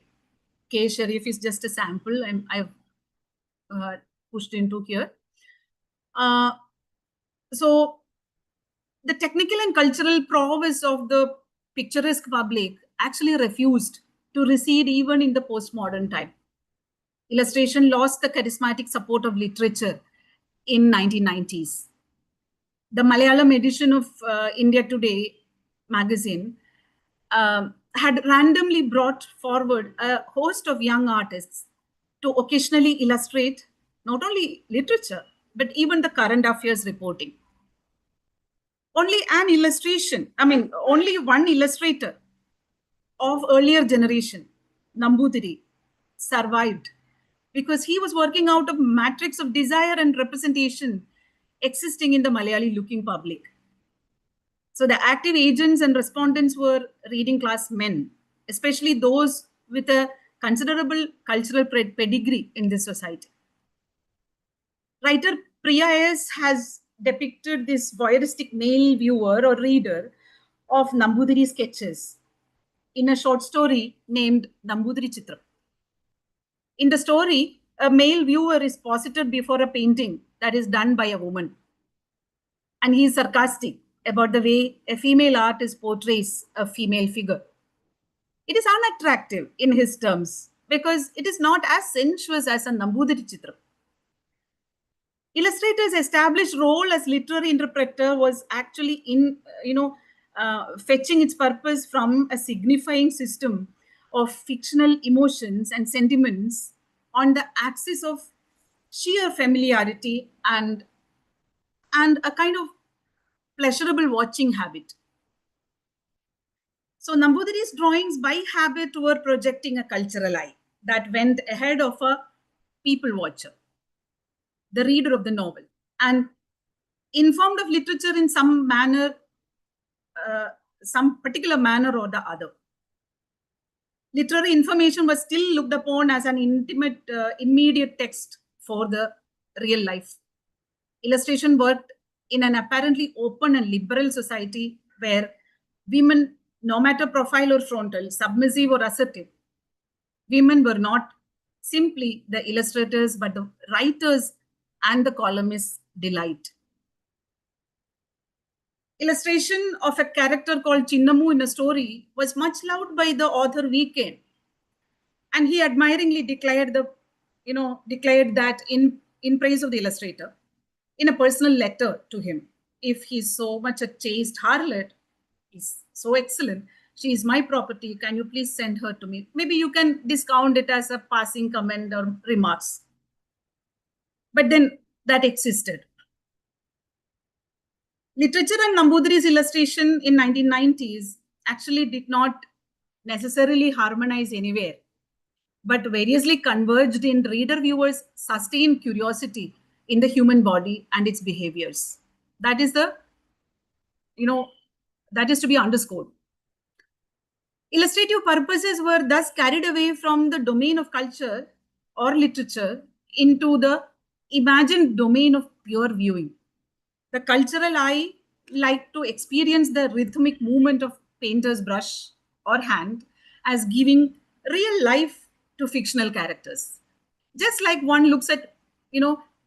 K. Sharif is just a sample I've pushed into here. So the technical and cultural prowess of the picturesque public actually refused to recede even in the postmodern time. Illustration lost the charismatic support of literature in 1990s. The Malayalam edition of India Today magazine had randomly brought forward a host of young artists to occasionally illustrate not only literature, but even the current affairs reporting. Only one illustrator of earlier generation, Nambudiri, survived because he was working out of matrix of desire and representation existing in the Malayali looking public. So the active agents and respondents were reading class men especially those with a considerable cultural pedigree in this society. Writer Priya S. has depicted this voyeuristic male viewer or reader of Nambudiri sketches in a short story named Nambudiri Chitram. In the story, a male viewer is posited before a painting that is done by a woman. And he is sarcastic about the way a female artist portrays a female figure. It is unattractive in his terms because it is not as sensuous as a Nambudiri Chitram. Illustrator's established role as literary interpreter was actually fetching its purpose from a signifying system of fictional emotions and sentiments on the axis of sheer familiarity and a kind of pleasurable watching habit. So Nambudiri's drawings by habit were projecting a cultural eye that went ahead of a people watcher, the reader of the novel, and informed of literature in some manner, some particular manner or the other. Literary information was still looked upon as an intimate, immediate text for the real life. Illustration worked in an apparently open and liberal society where women, no matter profile or frontal, submissive or assertive, women were not simply the illustrators, but the writers and the columnists' delight. Illustration of a character called Chinnamu in a story was much loved by the author Weekend, and he admiringly declared that in praise of the illustrator in a personal letter to him. If he's so much a chaste harlot, he's so excellent. She is my property. Can you please send her to me? Maybe you can discount it as a passing comment or remarks. But then that existed. Literature and Nambudiri's illustration in 1990s actually did not necessarily harmonize anywhere, but variously converged in reader viewers' sustained curiosity in the human body and its behaviors. That is that is to be underscored. Illustrative purposes were thus carried away from the domain of culture or literature into the imagined domain of pure viewing. The cultural eye liked to experience the rhythmic movement of painter's brush or hand as giving real life to fictional characters. Just like one looks at,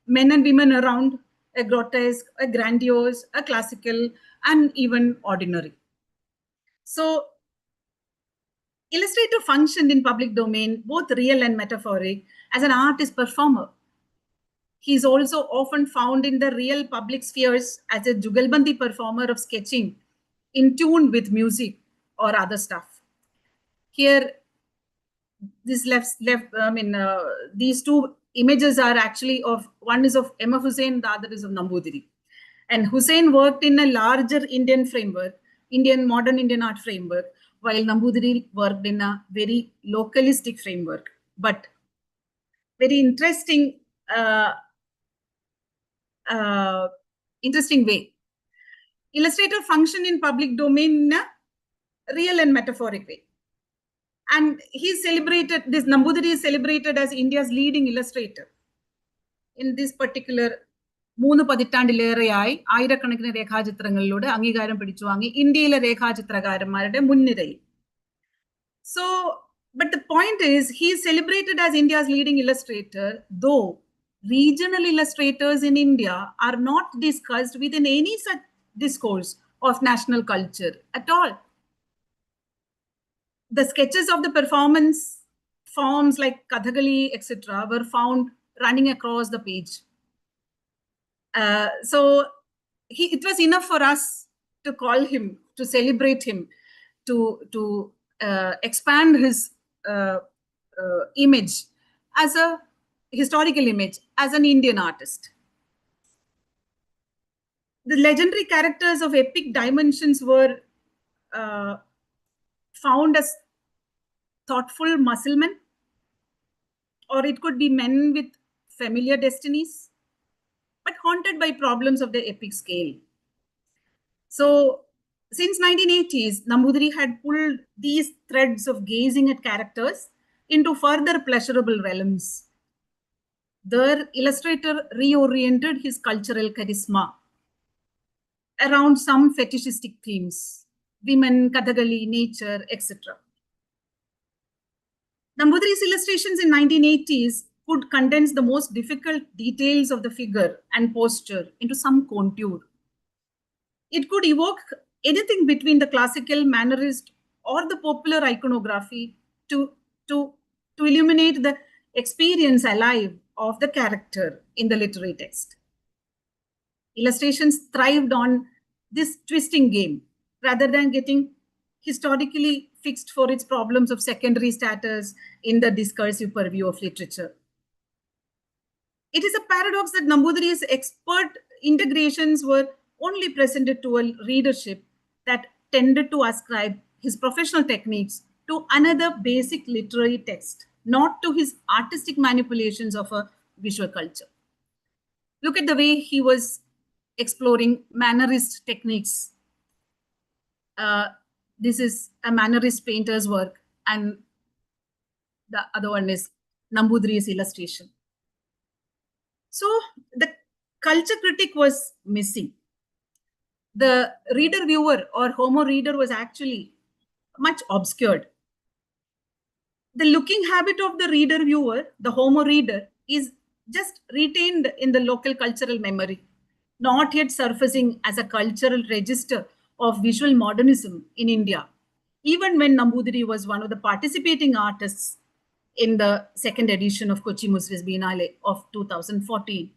men and women around, a grotesque, a grandiose, a classical, and even ordinary. So, illustrator functioned in public domain, both real and metaphoric, as an artist performer. He is also often found in the real public spheres as a jugalbandi performer of sketching in tune with music or other stuff. Here, these two images are actually one is of M. F. Hussain, the other is of Nambudiri. And Hussain worked in a larger Indian framework, modern Indian art framework, while Nambudiri worked in a very localistic framework, but very interesting way. Illustrator function in public domain in a real and metaphoric way. And this Nambudiri is celebrated as India's leading illustrator. In this particular മൂന്ന് പതിറ്റാണ്ടിലേറെയായി ആയിരക്കണക്കിന് രേഖാചിത്രങ്ങളിലൂടെ അംഗീകാരം പിടിച്ചു വാങ്ങി ഇന്ത്യയിലെ രേഖാചിത്രകാരന്മാരുടെ മുൻനിരയിൽ. So, but the point is, he is celebrated as India's leading illustrator, though regional illustrators in India are not discussed within any such discourse of national culture at all. The sketches of the performance forms like Kathakali, etc., were found running across the page. So it was enough for us to call him, to celebrate him, to expand his image as a historical image, as an Indian artist. The legendary characters of epic dimensions were found as thoughtful musclemen, or it could be men with familiar destinies, but haunted by problems of the epic scale. So Since 1980s, Nambudiri had pulled these threads of gazing at characters into further pleasurable realms. The illustrator reoriented his cultural charisma around some fetishistic themes, women, Kathakali, nature, etc. Nambudiri's illustrations in 1980s could condense the most difficult details of the figure and posture into some contour. It could evoke anything between the classical mannerist or the popular iconography to, to, to illuminate the experience alive of the character in the literary text. Illustrations thrived on this twisting game rather than getting historically fixed for its problems of secondary status in the discursive purview of literature. It is a paradox that Nambudiri's expert integrations were only presented to a readership that tended to ascribe his professional techniques to another basic literary text, not to his artistic manipulations of a visual culture. Look at the way he was exploring mannerist techniques. This is a mannerist painter's work, and the other one is Nambudiri's illustration. So the culture critic was missing. The reader viewer or Homo reader was actually much obscured. The looking habit of the reader viewer, the Homo reader, is just retained in the local cultural memory, not yet surfacing as a cultural register of visual modernism in India, even when Nambudiri was one of the participating artists in the second edition of Kochi Musris Biennale of 2014.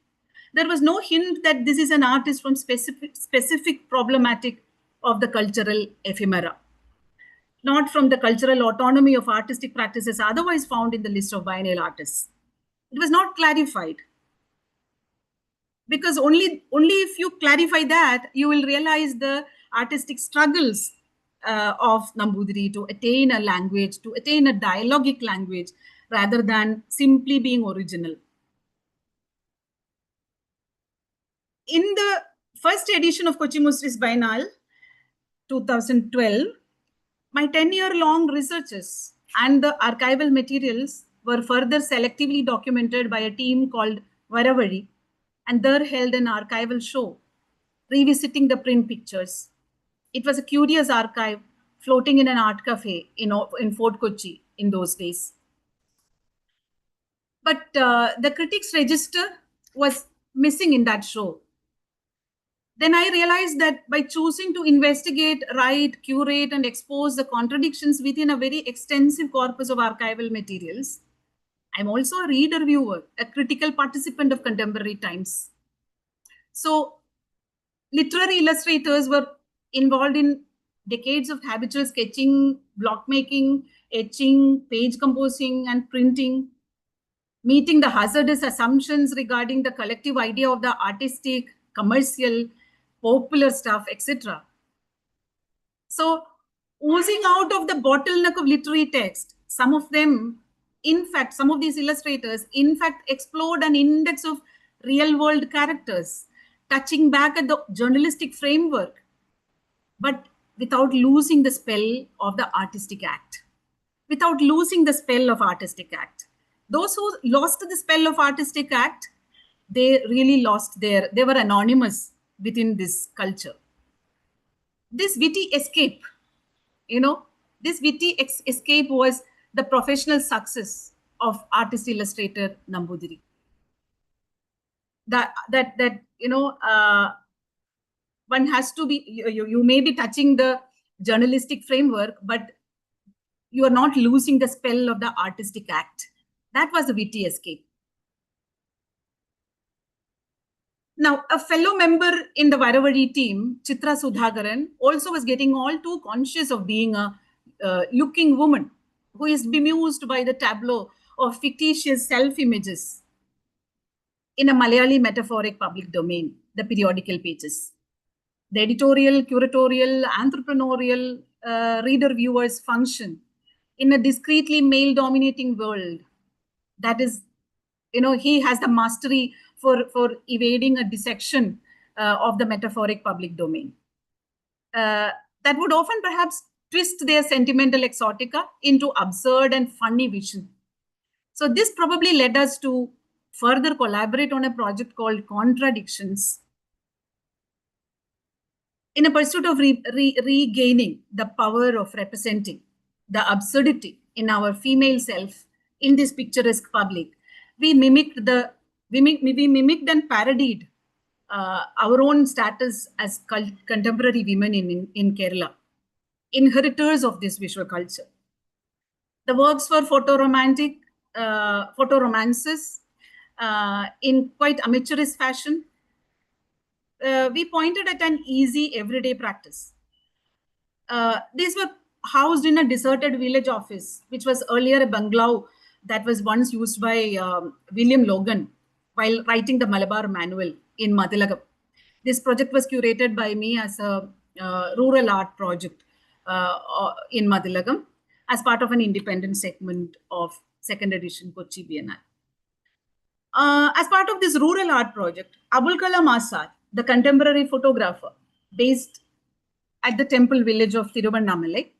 There was no hint that this is an artist from specific problematic of the cultural ephemera, not from the cultural autonomy of artistic practices otherwise found in the list of biennial artists. It was not clarified. Because only if you clarify that, you will realize the artistic struggles of Nambudiri to attain a language, to attain a dialogic language, rather than simply being original. In the first edition of Kochi Musris Biennale, 2012, my 10-year-long researches and the archival materials were further selectively documented by a team called Varavari, and there held an archival show, revisiting the print pictures. It was a curious archive floating in an art cafe in Fort Kochi in those days. But the critics' register was missing in that show. Then I realized that by choosing to investigate, write, curate, and expose the contradictions within a very extensive corpus of archival materials, I'm also a reader viewer, a critical participant of contemporary times. So literary illustrators were involved in decades of habitual sketching, block making, etching, page composing, and printing, meeting the hazardous assumptions regarding the collective idea of the artistic, commercial, popular stuff, etc. So, oozing out of the bottleneck of literary text, some of them, in fact, some of these illustrators, in fact, explored an index of real world characters, touching back at the journalistic framework, but without losing the spell of the artistic act. Without losing the spell of artistic act. Those who lost the spell of artistic act, they really they were anonymous within this culture. This witty escape, this witty escape was the professional success of artist illustrator Nambudiri. One has to be, you may be touching the journalistic framework, but you are not losing the spell of the artistic act. That was a witty escape. Now, a fellow member in the Varavari team, Chitra Sudhakaran, also was getting all too conscious of being a looking woman who is bemused by the tableau of fictitious self-images in a Malayali metaphoric public domain, the periodical pages. The editorial, curatorial, entrepreneurial reader viewers function in a discreetly male-dominating world. That is, he has the mastery for evading a dissection of the metaphoric public domain. that would often perhaps twist their sentimental exotica into absurd and funny vision. So this probably led us to further collaborate on a project called Contradictions, in a pursuit of regaining the power of representing the absurdity in our female self in this picturesque public. We mimicked and parodied our own status as contemporary women in Kerala, inheritors of this visual culture. The works were photoromances in quite amateurish fashion. We pointed at an easy everyday practice. These were housed in a deserted village office, which was earlier a bungalow that was once used by William Logan while writing the Malabar Manual in Madilagam. This project was curated by me as a rural art project in Madilagam as part of an independent segment of second edition Kochi Biennale. As part of this rural art project, Abul Kalam Azad, the contemporary photographer based at the temple village of Thiruvannamalai,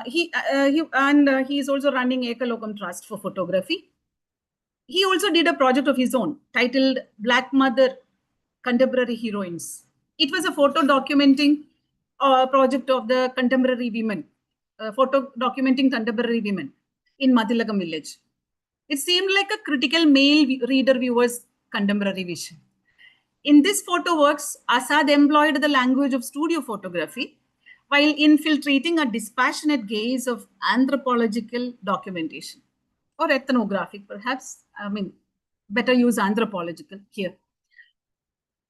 he is also running Ekalokam Trust for photography. He also did a project of his own titled Black Mother Contemporary Heroines. It was a photo documenting project of the contemporary women, photo documenting contemporary women in Madilagam village. It seemed like a critical male reader viewer's contemporary vision. In this photo works, Azad employed the language of studio photography while infiltrating a dispassionate gaze of anthropological documentation, or ethnographic perhaps. I mean, better use anthropological here.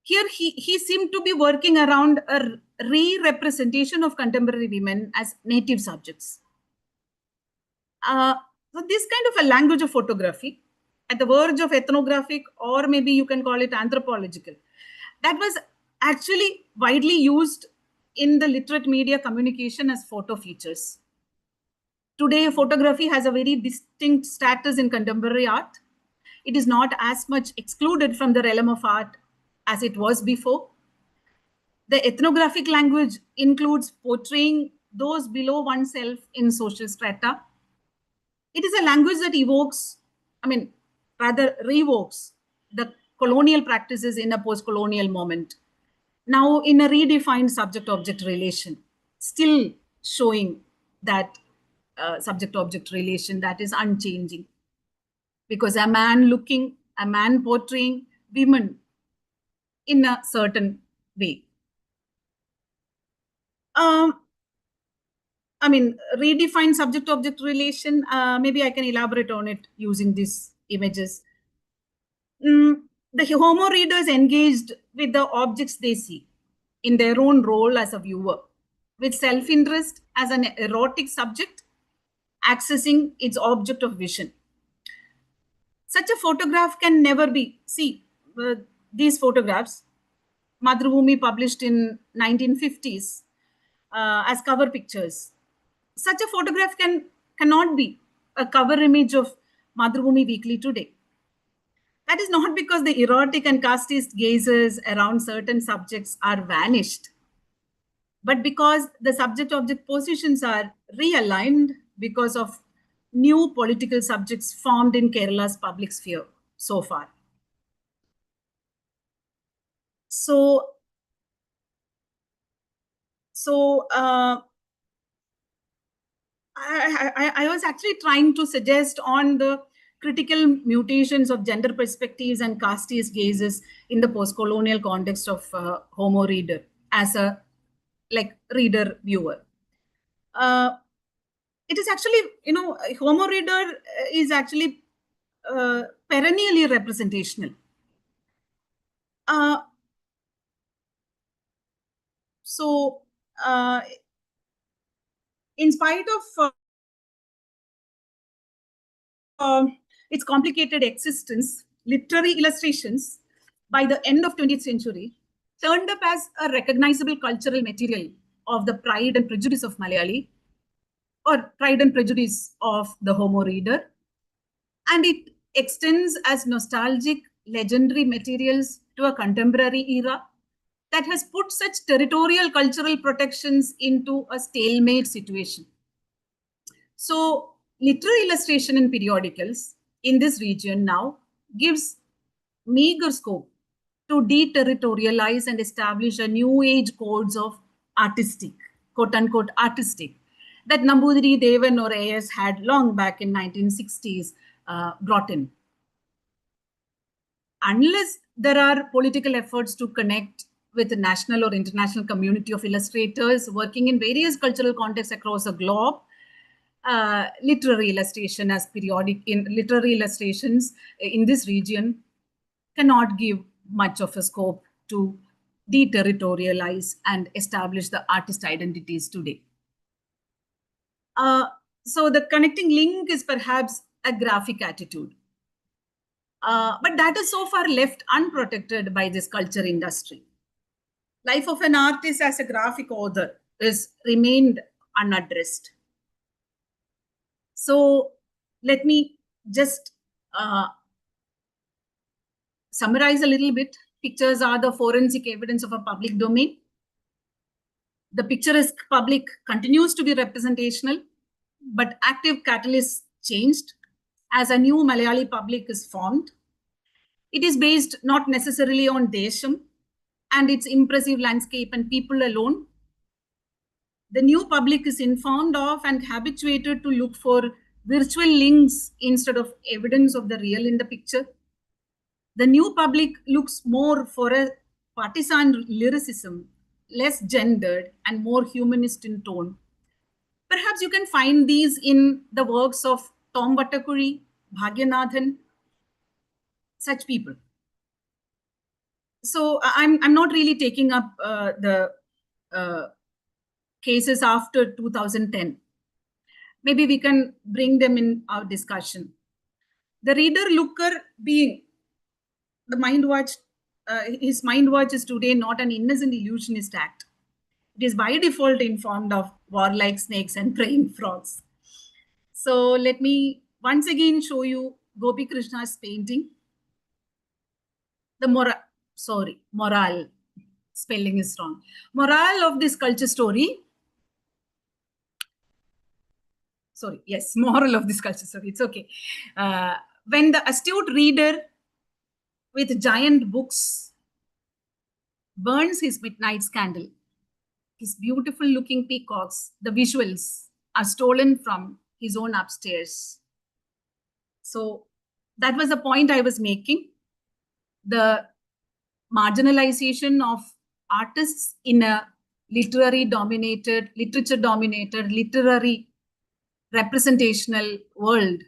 Here he seemed to be working around a re-representation of contemporary women as native subjects. So this kind of a language of photography at the verge of ethnographic, or maybe you can call it anthropological, that was actually widely used in the literate media communication as photo features. Today, photography has a very distinct status in contemporary art. It is not as much excluded from the realm of art as it was before. The ethnographic language includes portraying those below oneself in social strata. It is a language that evokes, rather revokes the colonial practices in a post-colonial moment. Now in a redefined subject-object relation, still showing that subject-object relation that is unchanging. Because a man portraying women in a certain way. Redefined subject-object relation, maybe I can elaborate on it using these images. The Homo readers engaged with the objects they see in their own role as a viewer, with self-interest as an erotic subject, accessing its object of vision. Such a photograph can never be, these photographs, Madhrubhumi published in 1950s as cover pictures. Such a photograph cannot be a cover image of Madhrubhumi Weekly today. That is not because the erotic and casteist gazes around certain subjects are vanished, but because the subject-object positions are realigned because of new political subjects formed in Kerala's public sphere so far. I was actually trying to suggest on the critical mutations of gender perspectives and casteist gazes in the post-colonial context of Homo reader as a reader viewer. It is actually, Homo reader is actually perennially representational. In spite of its complicated existence, literary illustrations by the end of 20th century turned up as a recognizable cultural material of the pride and prejudice of Malayali, or pride and prejudice of the Homo reader. And it extends as nostalgic, legendary materials to a contemporary era that has put such territorial cultural protections into a stalemate situation. So literary illustration in periodicals in this region now gives meager scope to deterritorialize and establish a new age codes of artistic, quote unquote artistic, that Nambudiri, Devan or AS had long back in 1960s brought in. Unless there are political efforts to connect with the national or international community of illustrators working in various cultural contexts across the globe, literary illustration as periodic in literary illustrations in this region cannot give much of a scope to deterritorialize and establish the artist identities today. So the connecting link is perhaps a graphic attitude. But that is so far left unprotected by this culture industry. Life of an artist as a graphic author is remained unaddressed. So let me just summarize a little bit. Pictures are the forensic evidence of a public domain. The picturesque public continues to be representational, but active catalysts changed as a new Malayali public is formed. It is based not necessarily on Desham and its impressive landscape and people alone. The new public is informed of and habituated to look for virtual links instead of evidence of the real in the picture. The new public looks more for a partisan lyricism, less gendered and more humanist in tone. Perhaps you can find these in the works of Tom Vattakuri, Bhagyanathan, such people. So I'm not really taking up the cases after 2010. Maybe we can bring them in our discussion. The reader looker being the mind watch, his mind watch is today not an innocent illusionist act. It is by default informed of warlike snakes and praying frogs. So let me once again show you Gopi Krishna's painting. The moral, spelling is wrong. Moral of this culture story. Moral of this culture story. It's okay. When the astute reader with giant books burns his midnight candle, his beautiful looking peacocks, the visuals are stolen from his own upstairs. So that was the point I was making. The marginalization of artists in a literature dominated, literary representational world,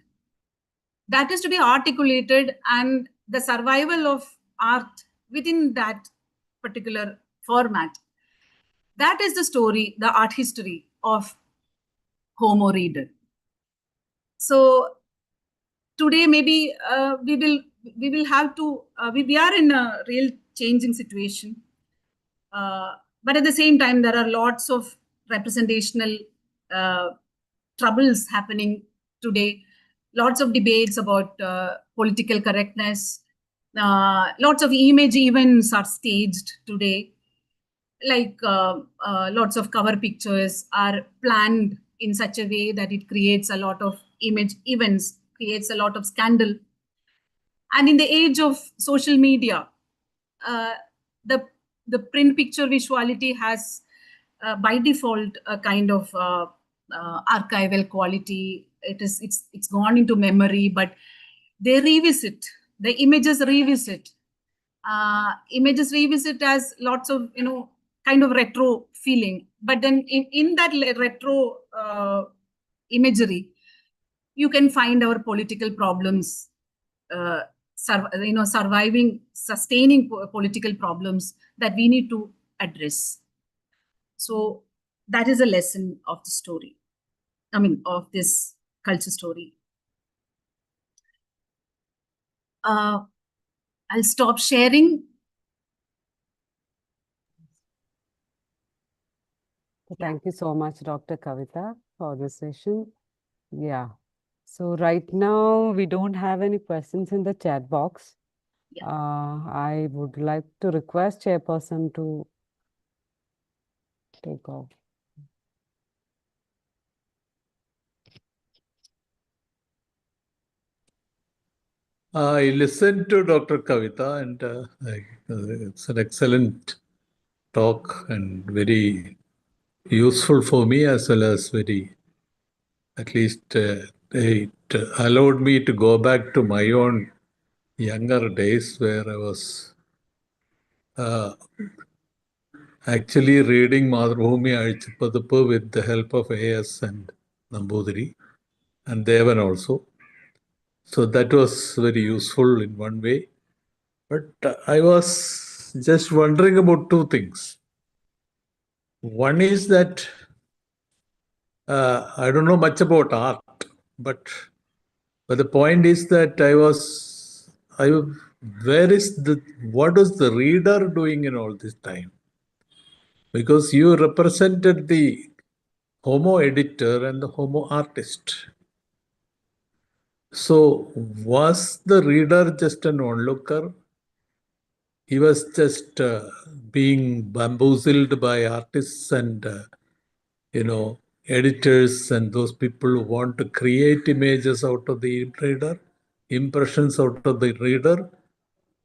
that is to be articulated, and the survival of art within that particular format. That is the story, the art history of Homo reader. So today maybe we will have to, we are in a real changing situation. But at the same time, there are lots of representational troubles happening today. Lots of debates about political correctness. Lots of image events are staged today. Like lots of cover pictures are planned in such a way that it creates a lot of image events, creates a lot of scandal. And in the age of social media, the print picture visuality has by default a kind of archival quality. It's gone into memory, but they revisit, the images revisit. Images revisit as lots of, kind of retro feeling. But then in that retro imagery, you can find our political problems, surviving, sustaining political problems that we need to address. So that is a lesson of the story. Of this culture story. I'll stop sharing. Thank you so much, Dr. Kavitha, for this session. Yeah. So right now, we don't have any questions in the chat box. Yeah. I would like to request Chairperson to take off. I listened to Dr. Kavitha, and it's an excellent talk and very useful for me, as well as very, at least it allowed me to go back to my own younger days where I was actually reading Madhubhumi Azhippathu with the help of AS and Nambudiri and Devan also. So that was very useful in one way. But I was just wondering about two things. One is that I don't know much about art, but the point is that what was the reader doing in all this time? Because you represented the Homo editor and the Homo artist. So was the reader just an onlooker? He was just being bamboozled by artists and editors and those people who want to create images out of the reader, impressions out of the reader,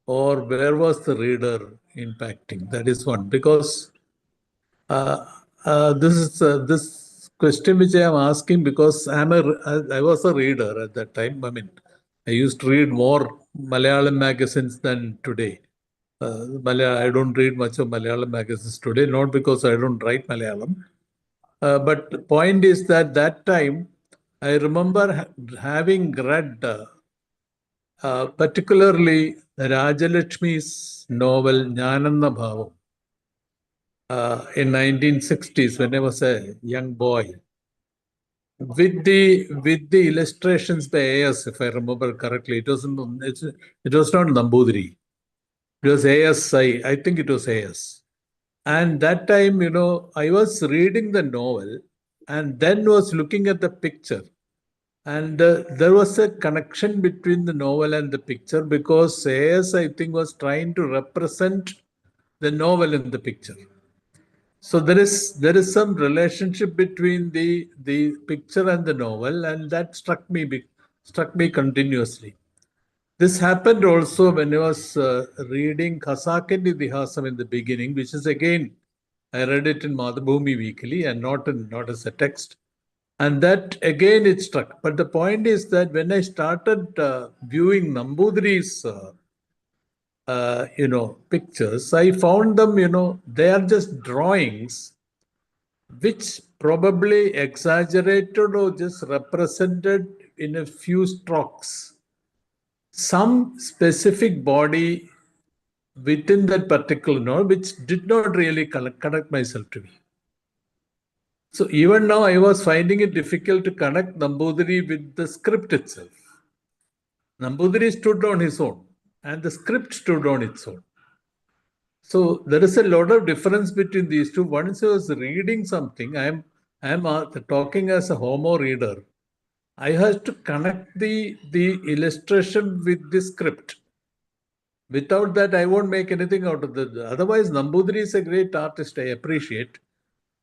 or where was the reader impacting? That is one. Because this question which I am asking, because I was a reader at that time. I mean, I used to read more Malayalam magazines than today. I don't read much of Malayalam magazines today, not because I don't write Malayalam. But the point is that time, I remember having read particularly Rajalakshmi's novel Jnananna Bhavam in 1960s when I was a young boy, with the illustrations by A.S., if I remember correctly. It was not Nambudiri. It was A.S. I think it was A.S. And that time, I was reading the novel and then was looking at the picture. And there was a connection between the novel and the picture because A.S., I think, was trying to represent the novel in the picture. So there is some relationship between the picture and the novel, and that struck me continuously. This happened also when I was reading Khasakandi Dihasam in the beginning, which is again, I read it in Madhubhumi Weekly and not as a text. And that again it struck. But the point is that when I started viewing Nambudiri's pictures, I found them, they are just drawings which probably exaggerated or just represented in a few strokes some specific body within that particular novel, which did not really connect myself to me. So even now, I was finding it difficult to connect Nambudiri with the script itself. Nambudiri stood on his own, and the script stood on its own. So there is a lot of difference between these two. Once I was reading something, I am talking as a Homo reader. I have to connect the illustration with the script. Without that, I won't make anything out of it. Otherwise, Nambudiri is a great artist, I appreciate.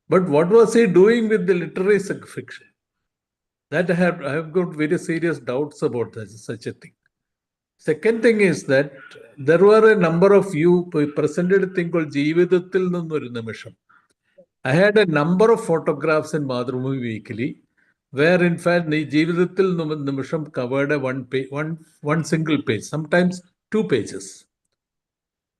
But what was he doing with the literary fiction? That I have got very serious doubts about such a thing. Second thing is that there were a number of you presented a thing called Jeevithathil Ninnoru Nimisham. I had a number of photographs in Madhubhumi Weekly, where in fact Jeevithathil Nimisham covered one single page, sometimes 2 pages.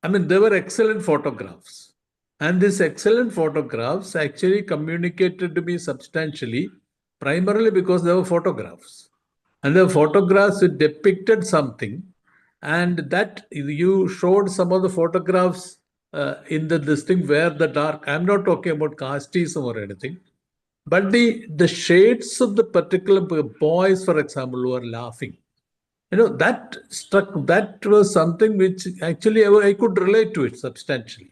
I mean, they were excellent photographs. And these excellent photographs actually communicated to me substantially, primarily because they were photographs. And the photographs depicted something, and that you showed some of the photographs in this thing where the dark, I'm not talking about casteism or anything, but the shades of the particular boys, for example, who are laughing. That was something which actually I could relate to it substantially.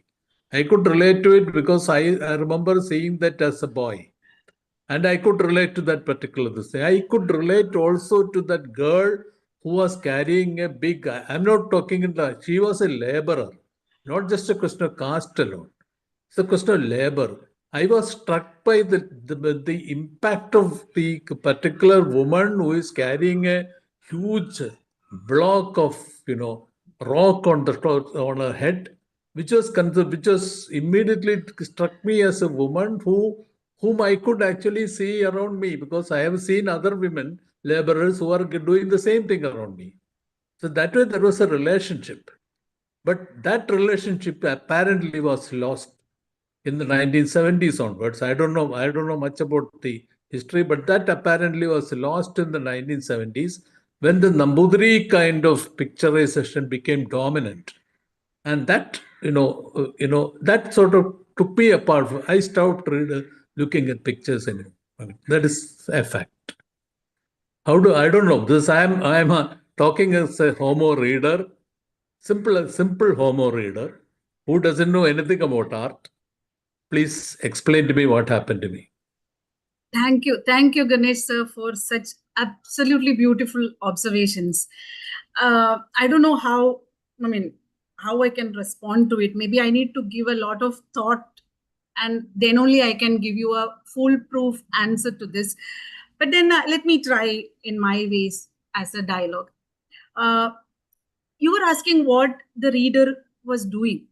I could relate to it because I remember seeing that as a boy. And I could relate to that particular thing. I could relate also to that girl who was carrying a big, I'm not talking, she was a laborer, not just a question of caste alone. It's a question of labor. I was struck by the impact of the particular woman who is carrying a huge block of rock on her head, which was immediately struck me as a woman whom I could actually see around me, because I have seen other women laborers who are doing the same thing around me. So that way there was a relationship, but that relationship apparently was lost in the 1970s onwards. I don't know much about the history, but that apparently was lost in the 1970s when the Nambudiri kind of picturization became dominant, and that that sort of took me apart. I stopped looking at pictures anymore. I mean, that is a fact. I don't know this. I'm talking as a Homo reader, simple Homo reader who doesn't know anything about art. Please explain to me what happened to me. Thank you, Ganesh sir, for such absolutely beautiful observations. I don't know how I can respond to it. Maybe I need to give a lot of thought, and then only I can give you a foolproof answer to this. But then let me try in my ways as a dialogue. You were asking what the reader was doing.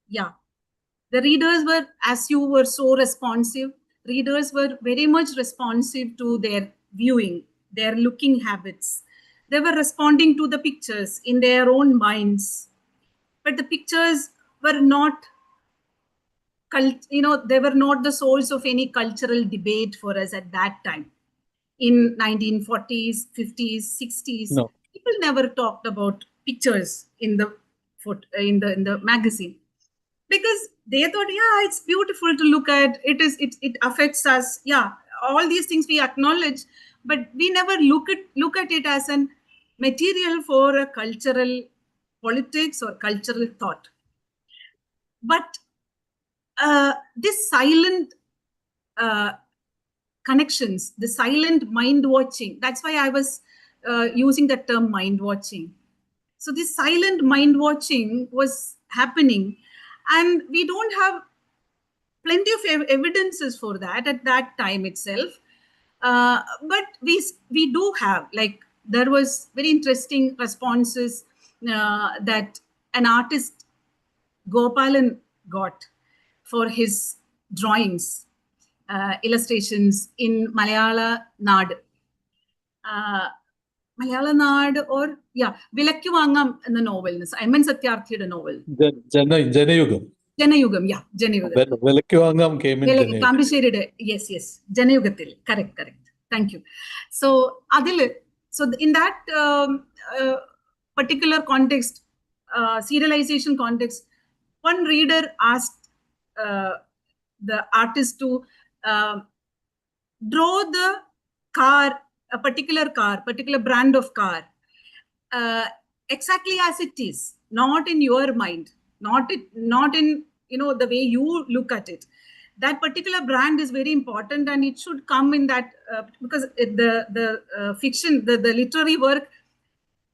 Yeah, the readers were, as you were so responsive, readers were very much responsive to their viewing, their looking habits. They were responding to the pictures in their own minds. But the pictures were not, they were not the source of any cultural debate for us at that time. In 1940s, 50s, 60s, No. people never talked about pictures in the magazine, because they thought, yeah, it's beautiful to look at. It affects us. Yeah, all these things we acknowledge, but we never look at it as an material for a cultural politics or cultural thought. But this silent connections, the silent mind watching, that's why I was using the term mind watching. So this silent mind watching was happening, and we don't have plenty of evidences for that at that time itself. But we do have, like, there was very interesting responses that an artist Gopalan got for his drawings, illustrations in Malayala Nad. Malayala Nad, or Vilakkuvangam in the novel, M.N. Satyarthi's novel. Janayugam. Janayugam, yeah, Janayugam. Vilakkuvangam came in Janayugam. Kambisheride, yes, Janayugathil, correct. Thank you. So, in that particular context, serialization context, one reader asked the artist to draw the car, a particular brand of car, exactly as it is, not in your mind, not in the way you look at it. That particular brand is very important, and it should come in that because the fiction, the literary work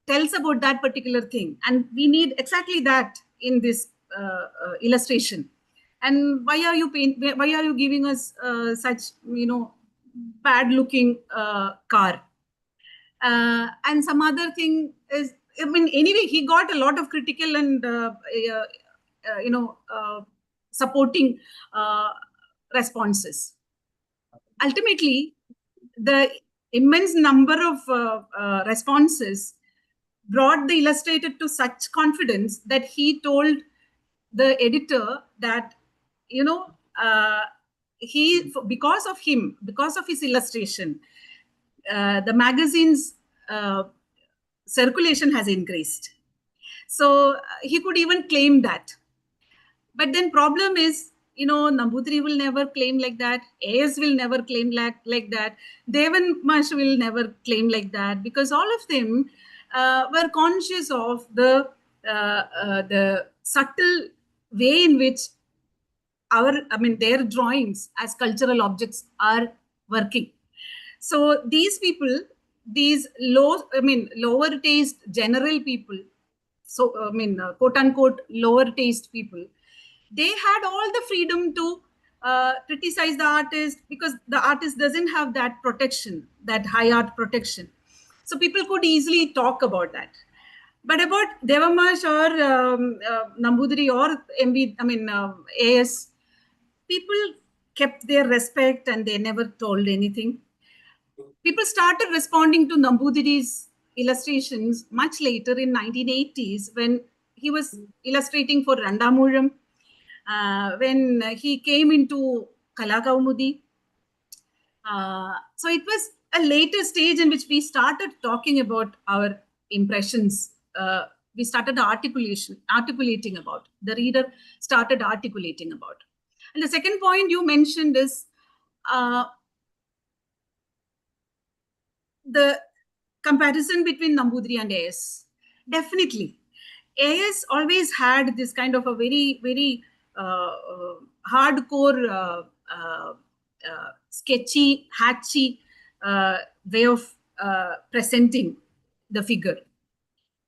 tells about that particular thing, and we need exactly that in this illustration. And why are you giving us such bad looking car? And some other thing is, anyway, he got a lot of critical and supporting responses. Ultimately, the immense number of responses brought the illustrator to such confidence that he told the editor that because of his illustration, the magazine's circulation has increased. So he could even claim that. But then problem is, Nambudiri will never claim like that. AS will never claim like that. Devan Mash will never claim like that, because all of them were conscious of the subtle way in which their drawings as cultural objects are working. So these people, these lower taste general people, quote unquote lower taste people, they had all the freedom to criticize the artist because the artist doesn't have that protection, that high art protection. So people could easily talk about that. But about Devamash or Nambudiri or AS, people kept their respect and they never told anything. People started responding to Nambudiri's illustrations much later in 1980s when he was illustrating for Randamulam, when he came into Kalakaumudi. So it was a later stage in which we started talking about our impressions. We started articulating about. The reader started articulating about. And the second point you mentioned is the comparison between Nambudiri and AS. Definitely. AS always had this kind of a very, very hardcore, sketchy, hatchy way of presenting the figure.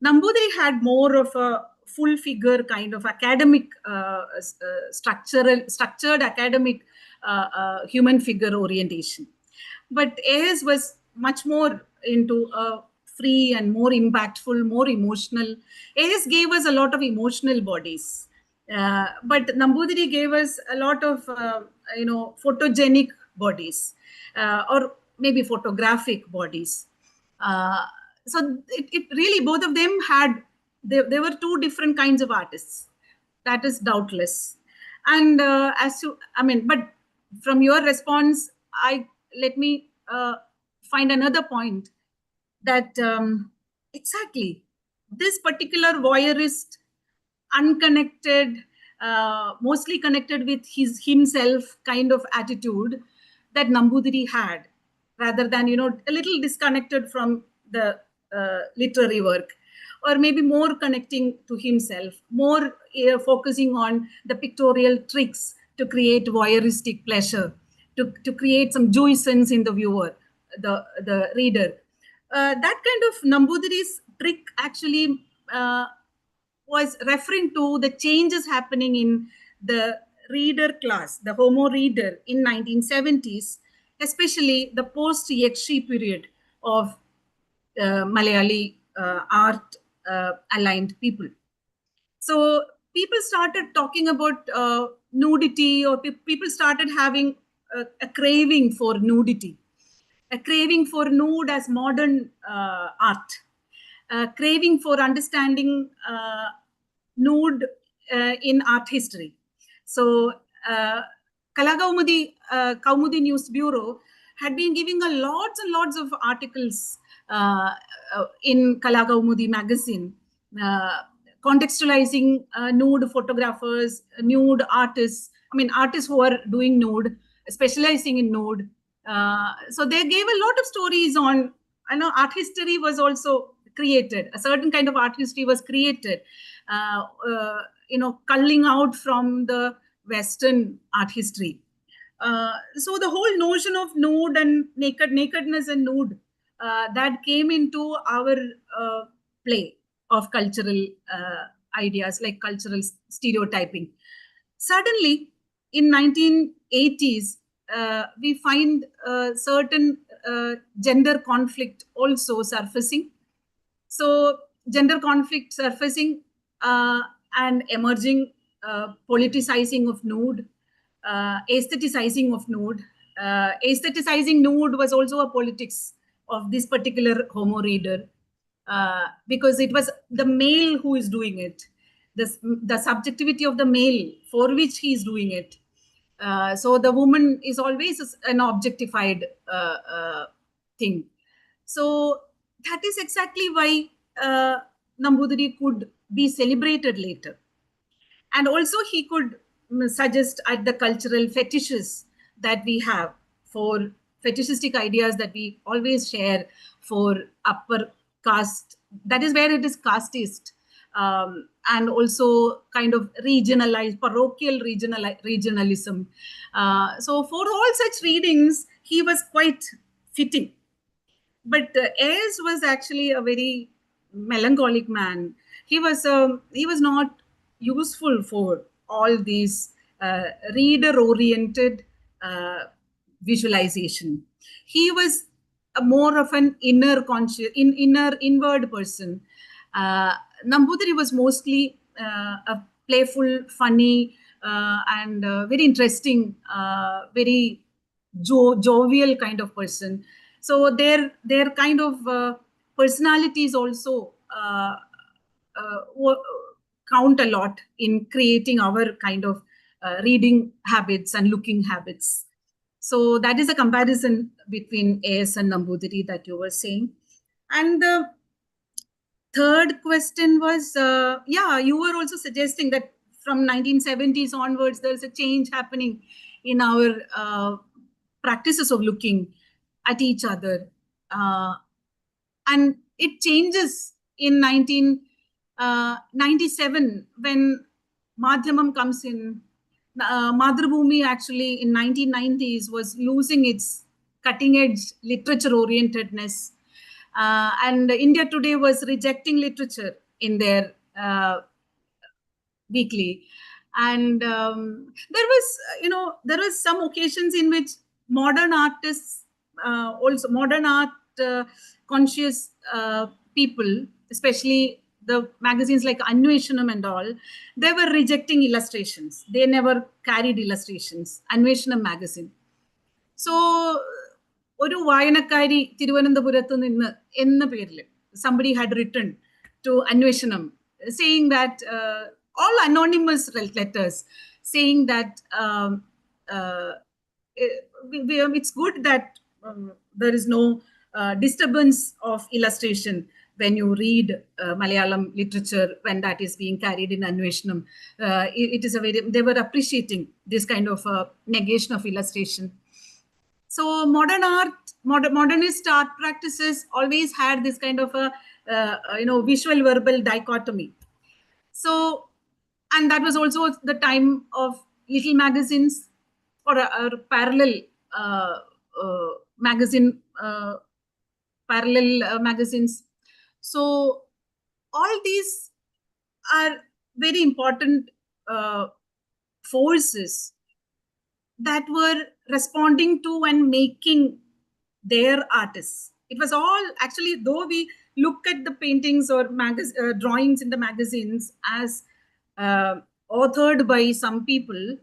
Nambudiri had more of a full figure kind of academic, structured academic human figure orientation. But AS was much more into a free and more impactful, more emotional. AS gave us a lot of emotional bodies. But Nambudiri gave us a lot of, photogenic bodies or maybe photographic bodies. So it really, both of them had, there were two different kinds of artists. That is doubtless. And but from your response, let me find another point that exactly this particular voyeurist, unconnected, mostly connected with himself kind of attitude that Nambudiri had, rather than, a little disconnected from the literary work, or maybe more connecting to himself, more focusing on the pictorial tricks to create voyeuristic pleasure, to create some jouissance in the viewer, the reader. That kind of Nambudiri's trick actually was referring to the changes happening in the reader class, the Homo reader in 1970s, especially the post-Yakshi period of Malayali art aligned people. So people started talking about nudity, or people started having a craving for nudity, a craving for nude as modern art, a craving for understanding nude in art history. So Kaumudi News Bureau had been giving lots and lots of articles in Kalakaumudi magazine, contextualizing nude photographers, nude artists, artists who are doing nude, specializing in nude. So they gave a lot of stories on, art history was also created. A certain kind of art history was created, culling out from the Western art history. So the whole notion of nude and nakedness and nude, that came into our play of cultural ideas, like cultural stereotyping. Suddenly, in 1980s, we find certain gender conflict also surfacing. So gender conflict surfacing and emerging politicizing of nude, aestheticizing of nude. Aestheticizing nude was also a politics of this particular Homo reader, because it was the male who is doing it, the subjectivity of the male for which he is doing it. So the woman is always an objectified thing. So that is exactly why Nambudiri could be celebrated later. And also he could suggest at the cultural fetishes that we have, for fetishistic ideas that we always share for upper caste. That is where it is casteist. And also kind of regionalized, parochial regionalism. So for all such readings, he was quite fitting. But Ayres was actually a very melancholic man. He was not useful for all these reader-oriented visualization. He was more of an inward person. Nambudiri was mostly a playful, funny, and very interesting, very jovial kind of person. So their kind of personalities also count a lot in creating our kind of reading habits and looking habits. So that is a comparison between AS and Nambudiri that you were saying. And the third question was, yeah, you were also suggesting that from 1970s onwards, there's a change happening in our practices of looking at each other. And it changes in 1997 when Madhyamam comes in. Madhrubhumi actually in 1990s was losing its cutting-edge literature-orientedness. And India Today was rejecting literature in their weekly. And there was some occasions in which modern artists, also modern art conscious people, especially the magazines like Anveshanam and all, they were rejecting illustrations. They never carried illustrations. Anveshanam magazine. So, ഒരു വായനക്കാരി തിരുവനന്തപുരത്ത് നിന്ന് എന്ന പേരിൽ somebody had written to Anveshanam saying that all anonymous letters saying that it's good that there is no disturbance of illustration when you read Malayalam literature, when that is being carried in Anveshanam. It is a very, they were appreciating this kind of negation of illustration. So modern art, modernist art practices always had this kind of a visual verbal dichotomy. So, and that was also the time of little magazines or parallel magazines. So all these are very important forces that were responding to and making their artists. It was all actually, though we look at the paintings or drawings in the magazines as authored by some people,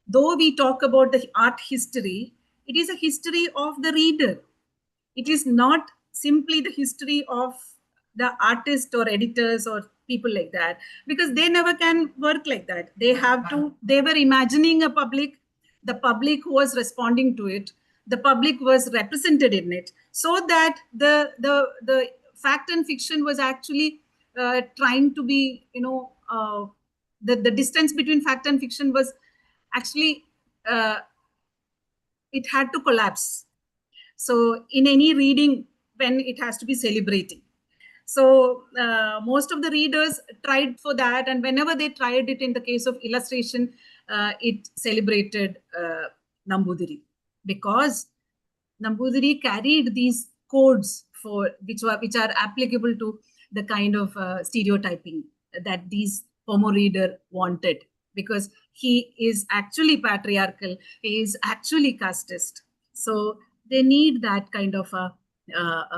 though we talk about the art history, it is a history of the reader. It is not simply the history of the artist or editors or people like that, because they never can work like that. They have to, they were imagining a public, the public who was responding to it, the public was represented in it, so that the fact and fiction was actually trying to be, the distance between fact and fiction was actually, it had to collapse. So in any reading, when it has to be celebrating. So most of the readers tried for that. And whenever they tried it in the case of illustration, it celebrated Nambudiri, because Nambudiri carried these codes for which are applicable to the kind of stereotyping that these Homo reader wanted, because he is actually patriarchal, he is actually casteist. So they need that kind of a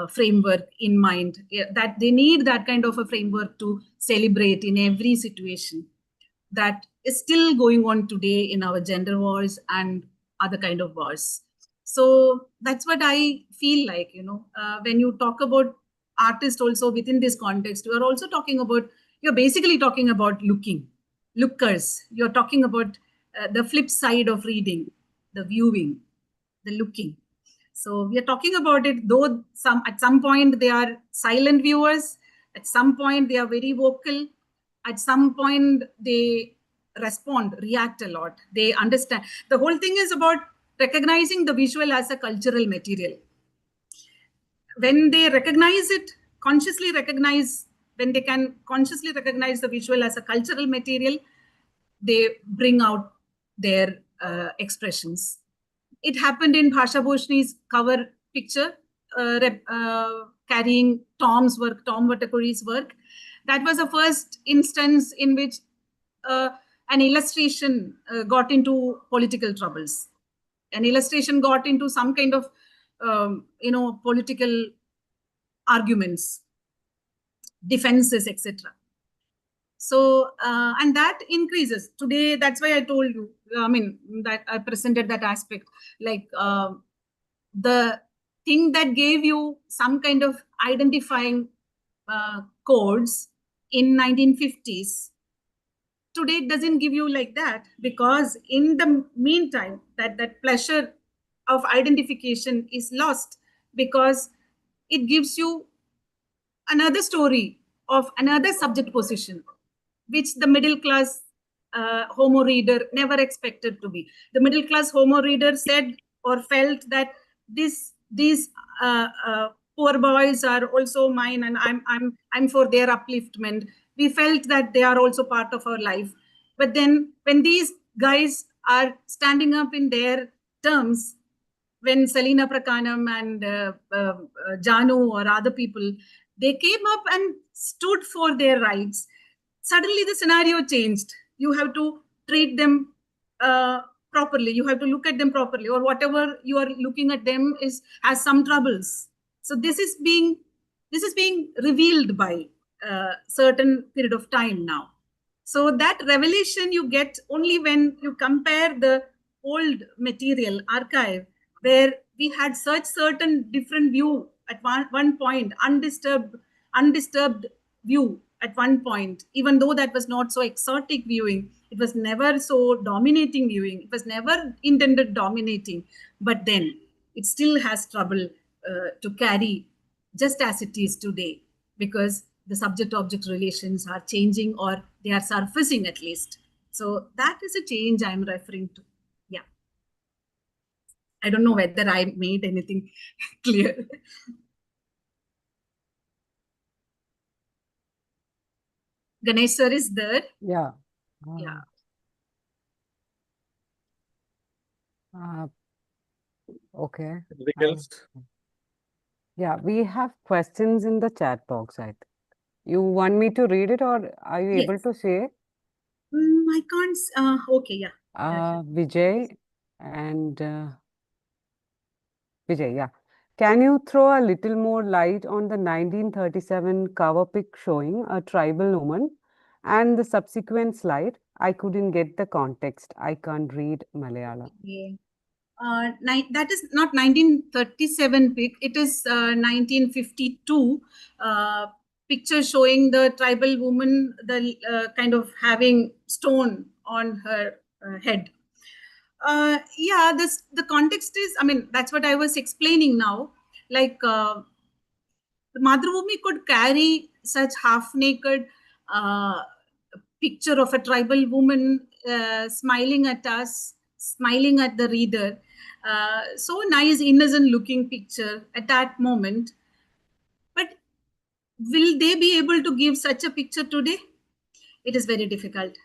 framework in mind, that they need that kind of a framework to celebrate in every situation. That is still going on today in our gender wars and other kind of wars. So that's what I feel like, when you talk about artists also within this context, you are also talking about, you're basically talking about lookers. You're talking about the flip side of reading, the viewing, the looking. So we are talking about it, though at some point they are silent viewers, at some point they are very vocal, at some point they respond, react a lot, they understand. The whole thing is about recognizing the visual as a cultural material. When they recognize it, when they can consciously recognize the visual as a cultural material, they bring out their expressions. It happened in Bhasha Bhoshni's cover picture, carrying Tom's work, Tom Vatakuri's work. That was the first instance in which an illustration got into political troubles. An illustration got into some kind of, political arguments, defenses, etc. So, and that increases. Today, that's why I told you, that I presented that aspect. Like the thing that gave you some kind of identifying codes in 1950s, today it doesn't give you like that, because in the meantime, that pleasure of identification is lost, because it gives you another story of another subject position, which the middle class Homo reader never expected to be. The middle class Homo reader said or felt that these poor boys are also mine, and I'm for their upliftment. We felt that they are also part of our life. But then when these guys are standing up in their terms, when Selina Prakanam and Janu or other people, they came up and stood for their rights, suddenly the scenario changed. You have to treat them properly. You have to look at them properly, or whatever you are looking at them has some troubles. So this is being revealed by certain period of time now. So that revelation you get only when you compare the old material archive, where we had such certain different view at one point, undisturbed view at one point, even though that was not so exotic viewing, it was never so dominating viewing, it was never intended dominating, but then it still has trouble to carry just as it is today, because the subject-object relations are changing, or they are surfacing at least. So that is a change I'm referring to. Yeah. I don't know whether I made anything clear. Ganesh sir is there. Yeah. Yeah. Okay. Anything else? Yeah, we have questions in the chat box, I think. You want me to read it, or are you able to say? I can't. Okay, yeah. Vijay and Vijay, yeah. Can you throw a little more light on the 1937 cover pic showing a tribal woman and the subsequent slide? I couldn't get the context. I can't read Malayalam. Yeah. That is not 1937 pic. It is 1952 picture showing the tribal woman, the kind of having stone on her head. Yeah, the context is, that's what I was explaining now. Like Madhurabhumi could carry such half-naked picture of a tribal woman smiling at us, smiling at the reader. So nice, innocent-looking picture at that moment. But will they be able to give such a picture today? It is very difficult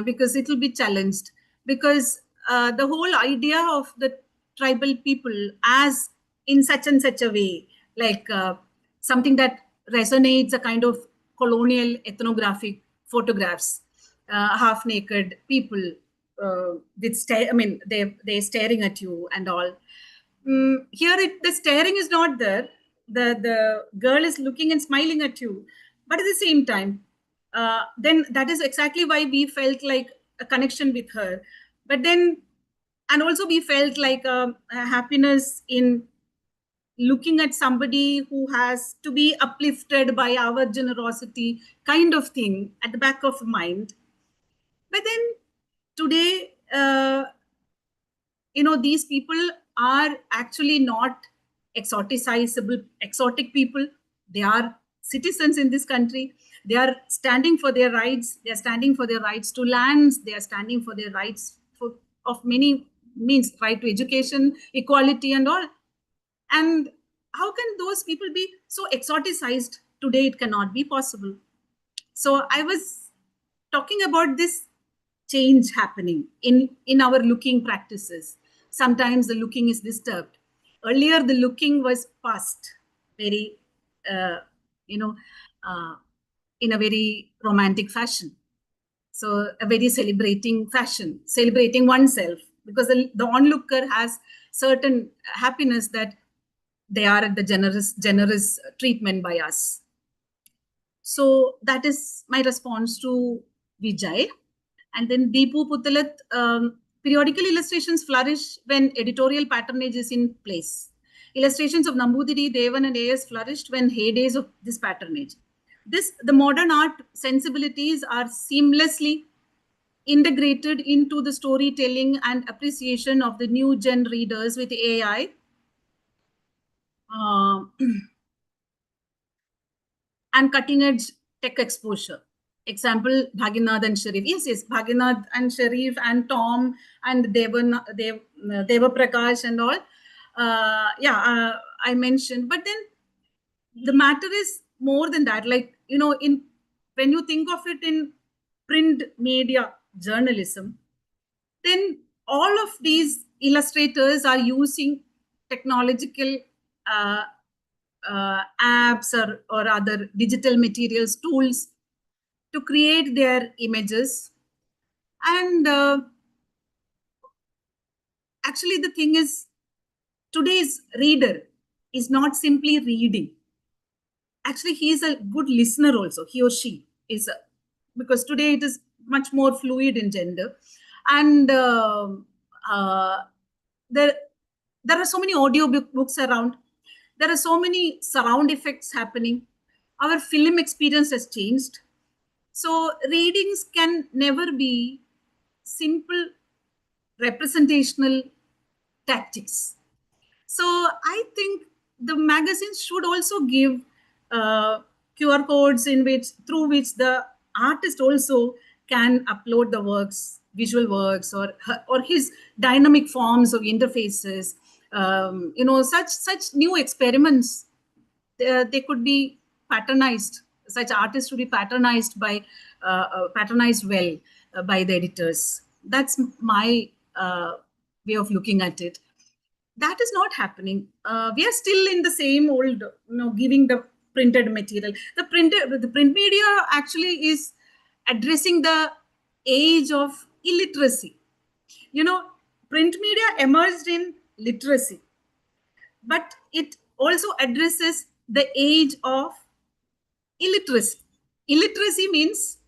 because it will be challenged. Because the whole idea of the tribal people as in such and such a way, like something that resonates, a kind of colonial ethnographic photographs, half naked people with they're staring at you and all. Here the staring is not there. The girl is looking and smiling at you, but at the same time, then that is exactly why we felt like a connection with her. But then, and also we felt like a happiness in looking at somebody who has to be uplifted by our generosity, kind of thing at the back of mind. But then today, these people are actually not exotic people. They are citizens in this country. They are standing for their rights. They are standing for their rights to lands. They are standing for their rights of many means, right to education, equality, and all. And how can those people be so exoticized today? It cannot be possible. So I was talking about this change happening in our looking practices. Sometimes the looking is disturbed. Earlier, the looking was past, very, uh, in a very romantic fashion. So a very celebrating fashion, celebrating oneself, because the onlooker has certain happiness that they are at the generous treatment by us. So that is my response to Vijay. And then Deepu Puttalat, periodical illustrations flourish when editorial patronage is in place. Illustrations of Nambudiri, Devan and A.S. flourished when heydays of this patronage. The modern art sensibilities are seamlessly integrated into the storytelling and appreciation of the new gen readers with AI. And cutting edge tech exposure. Example, Bhaginath and Sharif. Yes, Bhaginath and Sharif and Tom and Deva Prakash and all. I mentioned. But then the matter is more than that. Like, when you think of it in print media journalism, then all of these illustrators are using technological apps or other digital materials, tools to create their images. And actually, the thing is, today's reader is not simply reading. Actually, he is a good listener also, he or she is, because today it is much more fluid in gender. And there are so many audio books around. There are so many surround effects happening. Our film experience has changed. So readings can never be simple representational tactics. So I think the magazines should also give QR codes through which the artist also can upload the works, visual works, or his dynamic forms of interfaces. Such new experiments, they could be patronized. Such artists should be patronized by patronized well by the editors. That's my way of looking at it. That is not happening. We are still in the same old, giving the printed material. The print media actually is addressing the age of illiteracy. Print media emerged in literacy, but it also addresses the age of illiteracy. Illiteracy means,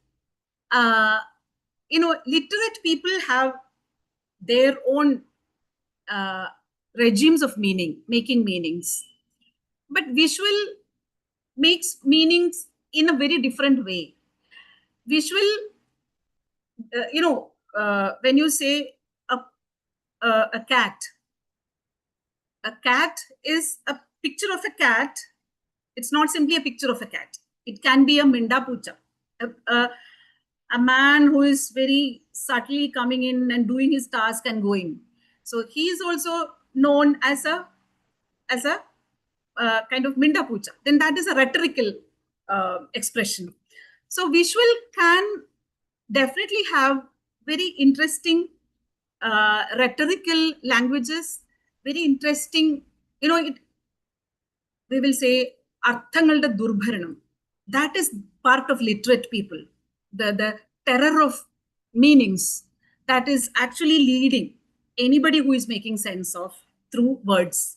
literate people have their own regimes of making meanings. But visual makes meanings in a very different way. Visual, when you say a cat is a picture of a cat. It's not simply a picture of a cat. It can be a minda pucha, a man who is very subtly coming in and doing his task and going. So he is also known as a kind of minda pucha. Then that is a rhetorical expression. So visual can definitely have very interesting rhetorical languages, very interesting, we will say, arthangalda durbharanam. That is part of literate people. The terror of meanings that is actually leading anybody who is making sense of through words.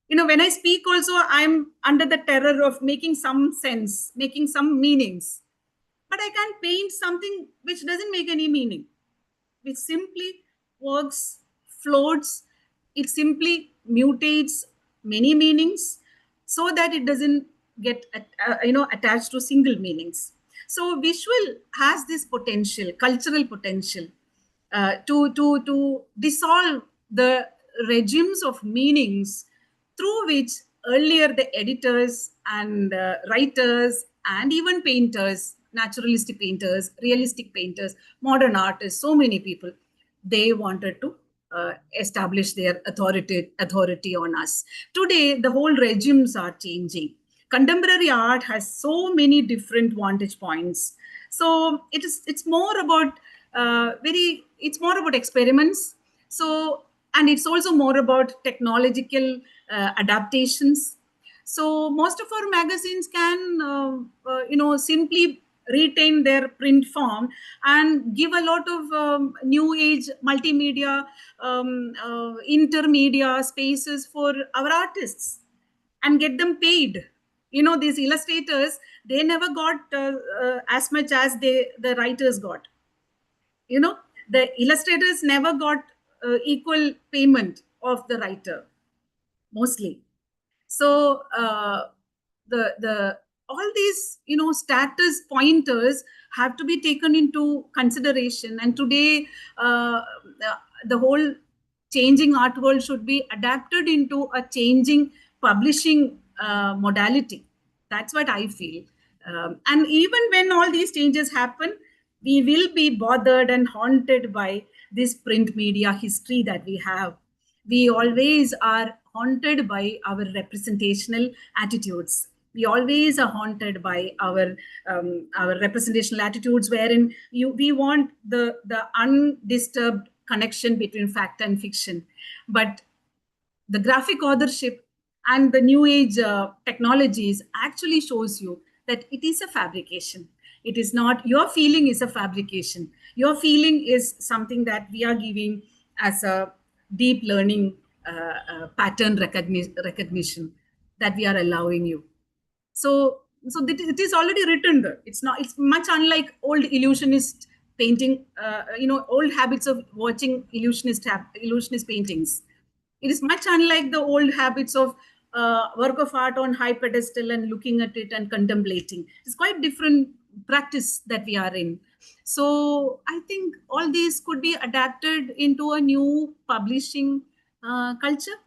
When I speak also, I'm under the terror of making some sense, making some meanings. But I can't paint something which doesn't make any meaning, which simply works, floats, it simply mutates many meanings so that it doesn't get attached to single meanings. So visual has this potential, cultural potential, to dissolve the regimes of meanings through which earlier the editors and writers and even painters, naturalistic painters, realistic painters, modern artists, so many people, they wanted to establish their authority on us. Today, the whole regimes are changing. Contemporary art has so many different vantage points. So it's more about it's more about experiments. So, and it's also more about technological adaptations. So most of our magazines can simply retain their print form and give a lot of new age multimedia, intermedia spaces for our artists and get them paid. These illustrators, they never got as much as the writers got. The illustrators never got equal payment of the writer, mostly. So the all these status pointers have to be taken into consideration. And today, the whole changing art world should be adapted into a changing publishing modality. That's what I feel. And even when all these changes happen, we will be bothered and haunted by this print media history that we have. We always are haunted by our representational attitudes. We always are haunted by our representational attitudes, wherein we want the undisturbed connection between fact and fiction. But the graphic authorship and the new age technologies actually shows you that it is a fabrication. It is not, your feeling is a fabrication. Your feeling is something that we are giving as a deep learning pattern recognition that we are allowing you. So it is already written there. It's much unlike old illusionist painting, old habits of watching illusionist paintings. It is much unlike the old habits of work of art on high pedestal and looking at it and contemplating. It's quite different practice that we are in. So I think all these could be adapted into a new publishing culture.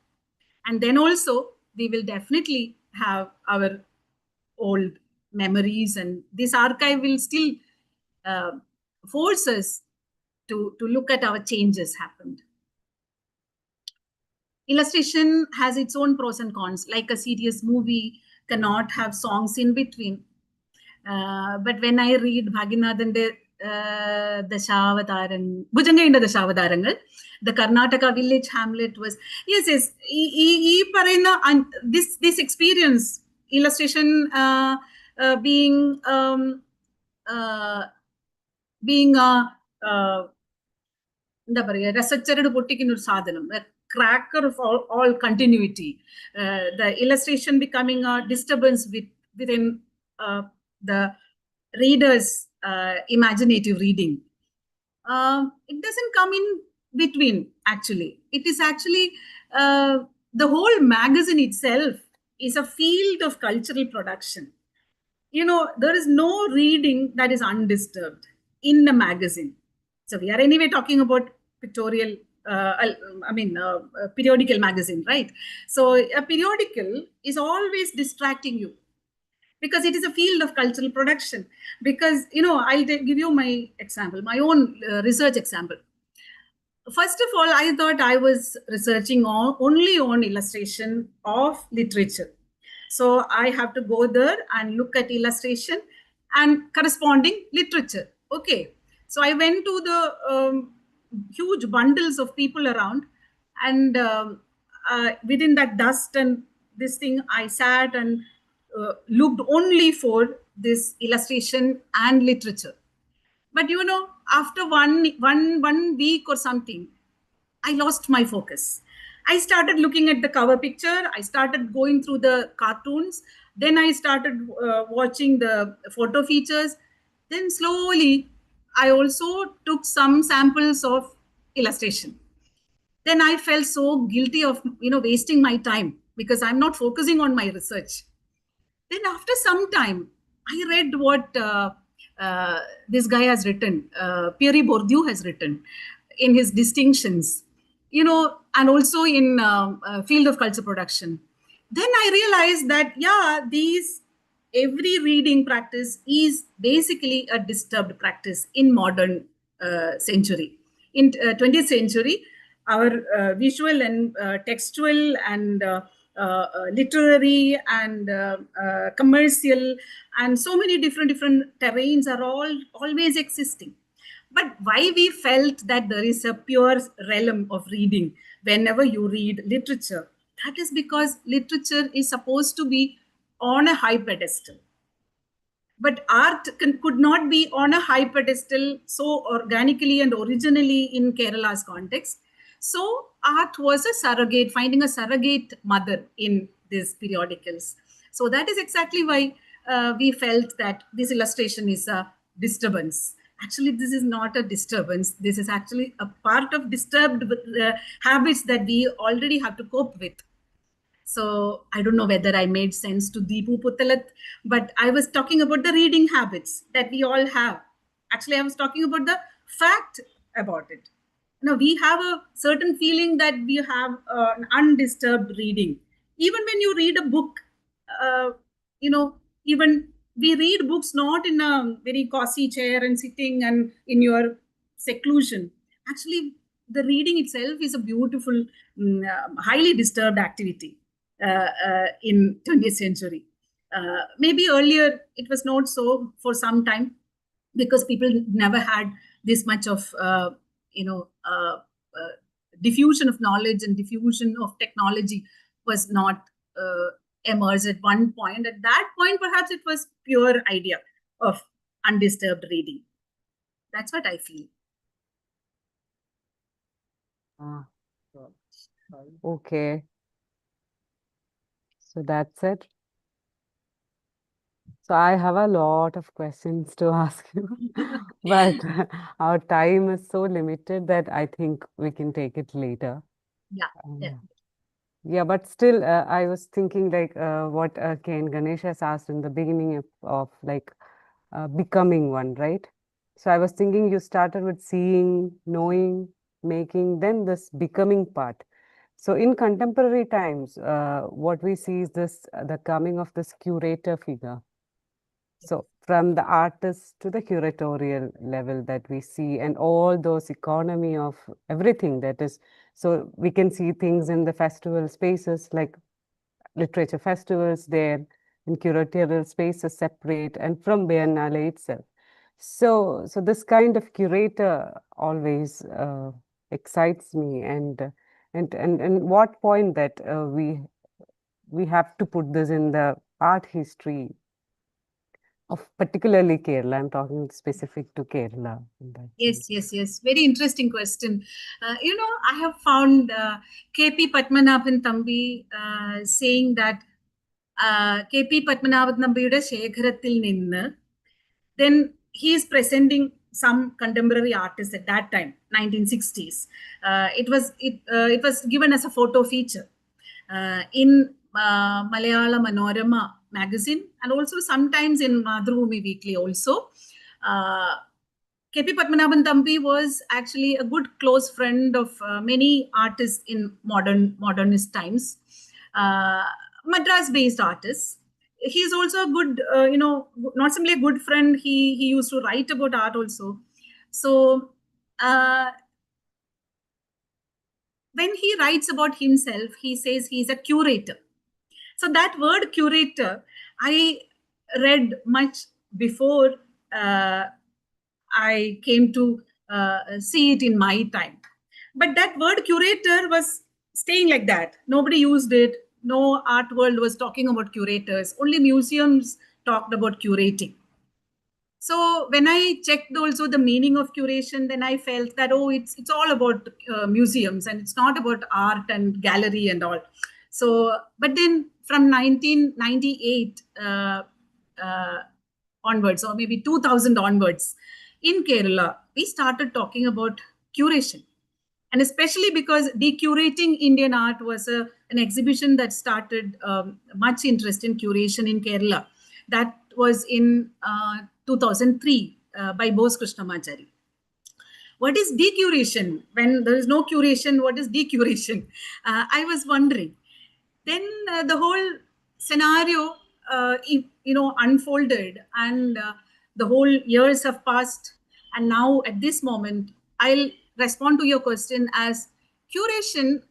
And then also we will definitely have our old memories, and this archive will still force us to look at our changes happened. Illustration has its own pros and cons. Like a serious movie cannot have songs in between. But when I read Bhaginathan's Dashavataran, Bhujangainda Dashavatarangal, the Karnataka village hamlet was, yes. This experience, illustration being a cracker of all continuity, the illustration becoming a disturbance within the reader's imaginative reading. It doesn't come in between, actually. It is actually the whole magazine itself is a field of cultural production. There is no reading that is undisturbed in a magazine. So we are anyway talking about pictorial, periodical magazine, right? So a periodical is always distracting you because it is a field of cultural production. Because, I'll give you my example, my own research example. First of all, I thought I was researching only on illustration of literature. So I have to go there and look at illustration and corresponding literature. Okay. So I went to the huge bundles of people around, and within that dust and this thing, I sat and looked only for this illustration and literature. But after one week or something, I lost my focus. I started looking at the cover picture. I started going through the cartoons. Then I started watching the photo features. Then slowly, I also took some samples of illustration. Then I felt so guilty of wasting my time because I'm not focusing on my research. Then after some time, I read what this guy has written, Pierre Bourdieu has written in his distinctions, and also in field of culture production. Then I realized that, every reading practice is basically a disturbed practice in modern century. In 20th century, our visual and textual and literary and commercial and so many different terrains are always existing. But why we felt that there is a pure realm of reading whenever you read literature, that is because literature is supposed to be on a high pedestal. But art could not be on a high pedestal so organically and originally in Kerala's context. So art was a surrogate, finding a surrogate mother in these periodicals. So that is exactly why we felt that this illustration is a disturbance. Actually, this is not a disturbance. This is actually a part of disturbed habits that we already have to cope with. So I don't know whether I made sense to Deepu Puttalat, but I was talking about the reading habits that we all have. Actually, I was talking about the fact about it. Now, we have a certain feeling that we have an undisturbed reading. Even when you read a book, uh, even we read books not in a very cozy chair and sitting and in your seclusion. Actually, the reading itself is a beautiful, highly disturbed activity in 20th century. Maybe earlier it was not so for some time because people never had this much of diffusion of knowledge and diffusion of technology was not emerged at one point. At that point, perhaps it was pure idea of undisturbed reading. That's what I feel. Okay. So that's it. So I have a lot of questions to ask you, but our time is so limited that I think we can take it later. Yeah. Yeah, but still, I was thinking like what Ken Ganesh has asked in the beginning of like becoming one, right? So I was thinking you started with seeing, knowing, making, then this becoming part. So in contemporary times, what we see is this the coming of this curator figure. So from the artist to the curatorial level that we see, and all those economy of everything that is, so we can see things in the festival spaces like literature festivals there, and curatorial spaces separate, and from Biennale itself. So this kind of curator always excites me, and what point that we have to put this in the art history of particularly Kerala. I'm talking specific to Kerala in that sense. Yes. Very interesting question. I have found KP Padmanabhan Thambi saying that KP Padmanabhan Thambiyude Shekharathil ninnu, then he is presenting some contemporary artists at that time, 1960s. It was given as a photo feature in Malayala Manorama magazine, and also sometimes in Madhurabhumi Weekly also. KP Padmanabhan Thambi was actually a good close friend of many artists in modernist times, Madras-based artists. He's also a good, not simply a good friend. He used to write about art also. So when he writes about himself, he says he's a curator. So that word curator, I read much before I came to see it in my time. But that word curator was staying like that. Nobody used it. No art world was talking about curators. Only museums talked about curating. So when I checked also the meaning of curation, then I felt that, oh, it's all about museums and it's not about art and gallery and all. So, but then from 1998 onwards, or maybe 2000 onwards, in Kerala, we started talking about curation. And especially because decurating Indian art was an exhibition that started much interest in curation in Kerala. That was in 2003 by Bose Krishnamachari. What is decuration? When there is no curation, what is decuration? I was wondering. Then the whole scenario, unfolded, and the whole years have passed. And now at this moment, I'll respond to your question as curation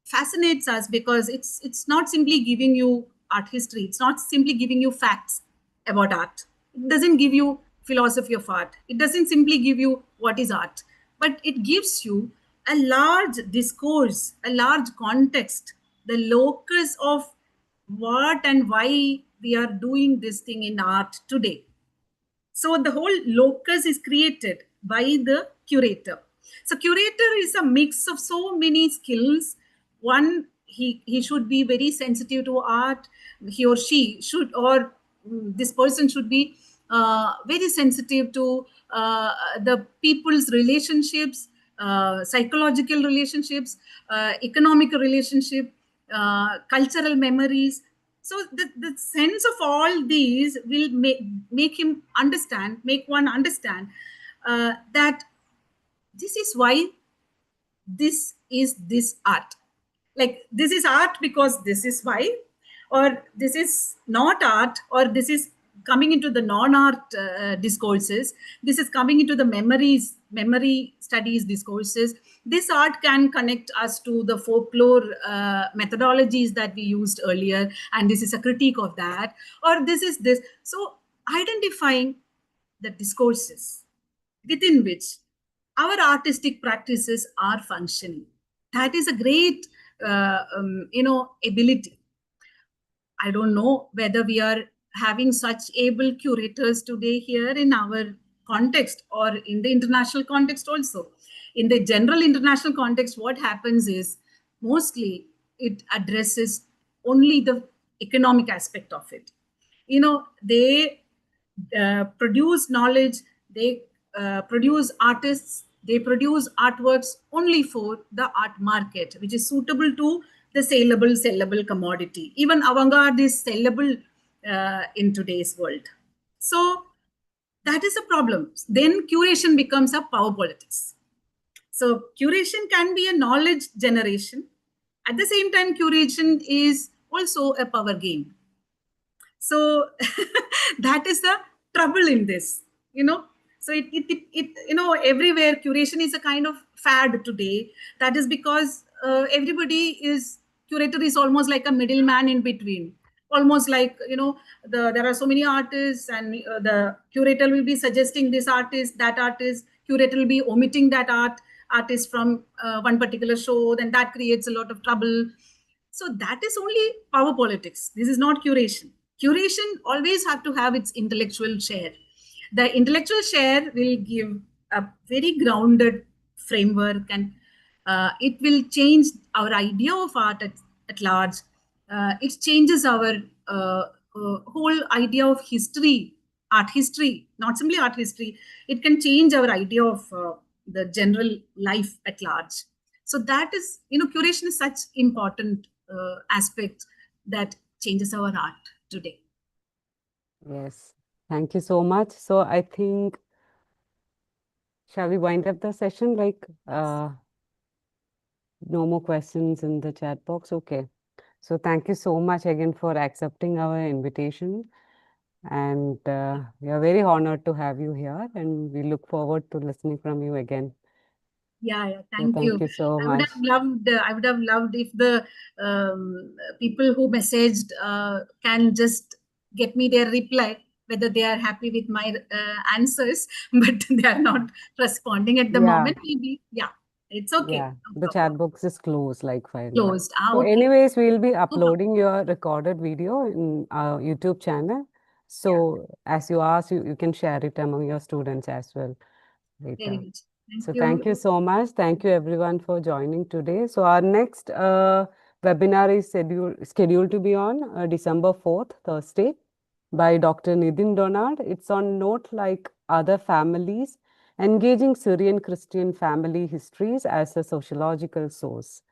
fascinates us because it's not simply giving you art history. It's not simply giving you facts about art. It doesn't give you philosophy of art. It doesn't simply give you what is art, but it gives you a large discourse, a large context, the locus of what and why we are doing this thing in art today. So the whole locus is created by the curator. So curator is a mix of so many skills. One, he should be very sensitive to art. He or she should, or this person should be very sensitive to the people's relationships, psychological relationships, economic relationship, cultural memories. So the sense of all these will make him understand, make one understand that this is why this art. Like, this is art because this is why, or this is not art, or this is coming into the non-art discourses, this is coming into the memory studies discourses. This art can connect us to the folklore methodologies that we used earlier, and this is a critique of that, or this is this. So identifying the discourses within which our artistic practices are functioning, that is a great ability. I don't know whether we are having such able curators today here in our context or in the international context also. In the general international context, what happens is mostly it addresses only the economic aspect of it. They produce knowledge, they produce artists, they produce artworks only for the art market, which is suitable to the sellable commodity. Even avant-garde is sellable in today's world. So that is a problem. Then curation becomes a power politics. So curation can be a knowledge generation. At the same time, curation is also a power game. So that is the trouble in this. So everywhere curation is a kind of fad today. That is because curator is almost like a middleman in between. Almost like, there are so many artists, and the curator will be suggesting this artist, that artist. Curator will be omitting that artist from one particular show. Then that creates a lot of trouble. So that is only power politics. This is not curation. Curation always have to have its intellectual share. The intellectual share will give a very grounded framework, and it will change our idea of art at large. It changes our whole idea of history, art history, not simply art history. It can change our idea of the general life at large. So that is, curation is such important aspect that changes our art today. Yes, thank you so much. So I think, shall we wind up the session? No more questions in the chat box. Okay. So thank you so much again for accepting our invitation. And we are very honored to have you here, and we look forward to listening from you again. Yeah, So thank you. Thank you so I would much. have loved if the people who messaged can just get me their reply, whether they are happy with my answers, but they are not responding at the Yeah. moment. Maybe, yeah, it's okay. Yeah, No the problem. chat box is closed finally. Closed. So Okay. anyways, we'll be problem. uploading your recorded video in our YouTube channel. So as you asked, you can share it among your students as well later. Very good. So thank you so much. Thank you everyone for joining today. So our next webinar is scheduled to be on December 4th, Thursday, by Dr. Nidin Donald. It's on Note Like Other Families, Engaging Syrian Christian Family Histories as a Sociological Source.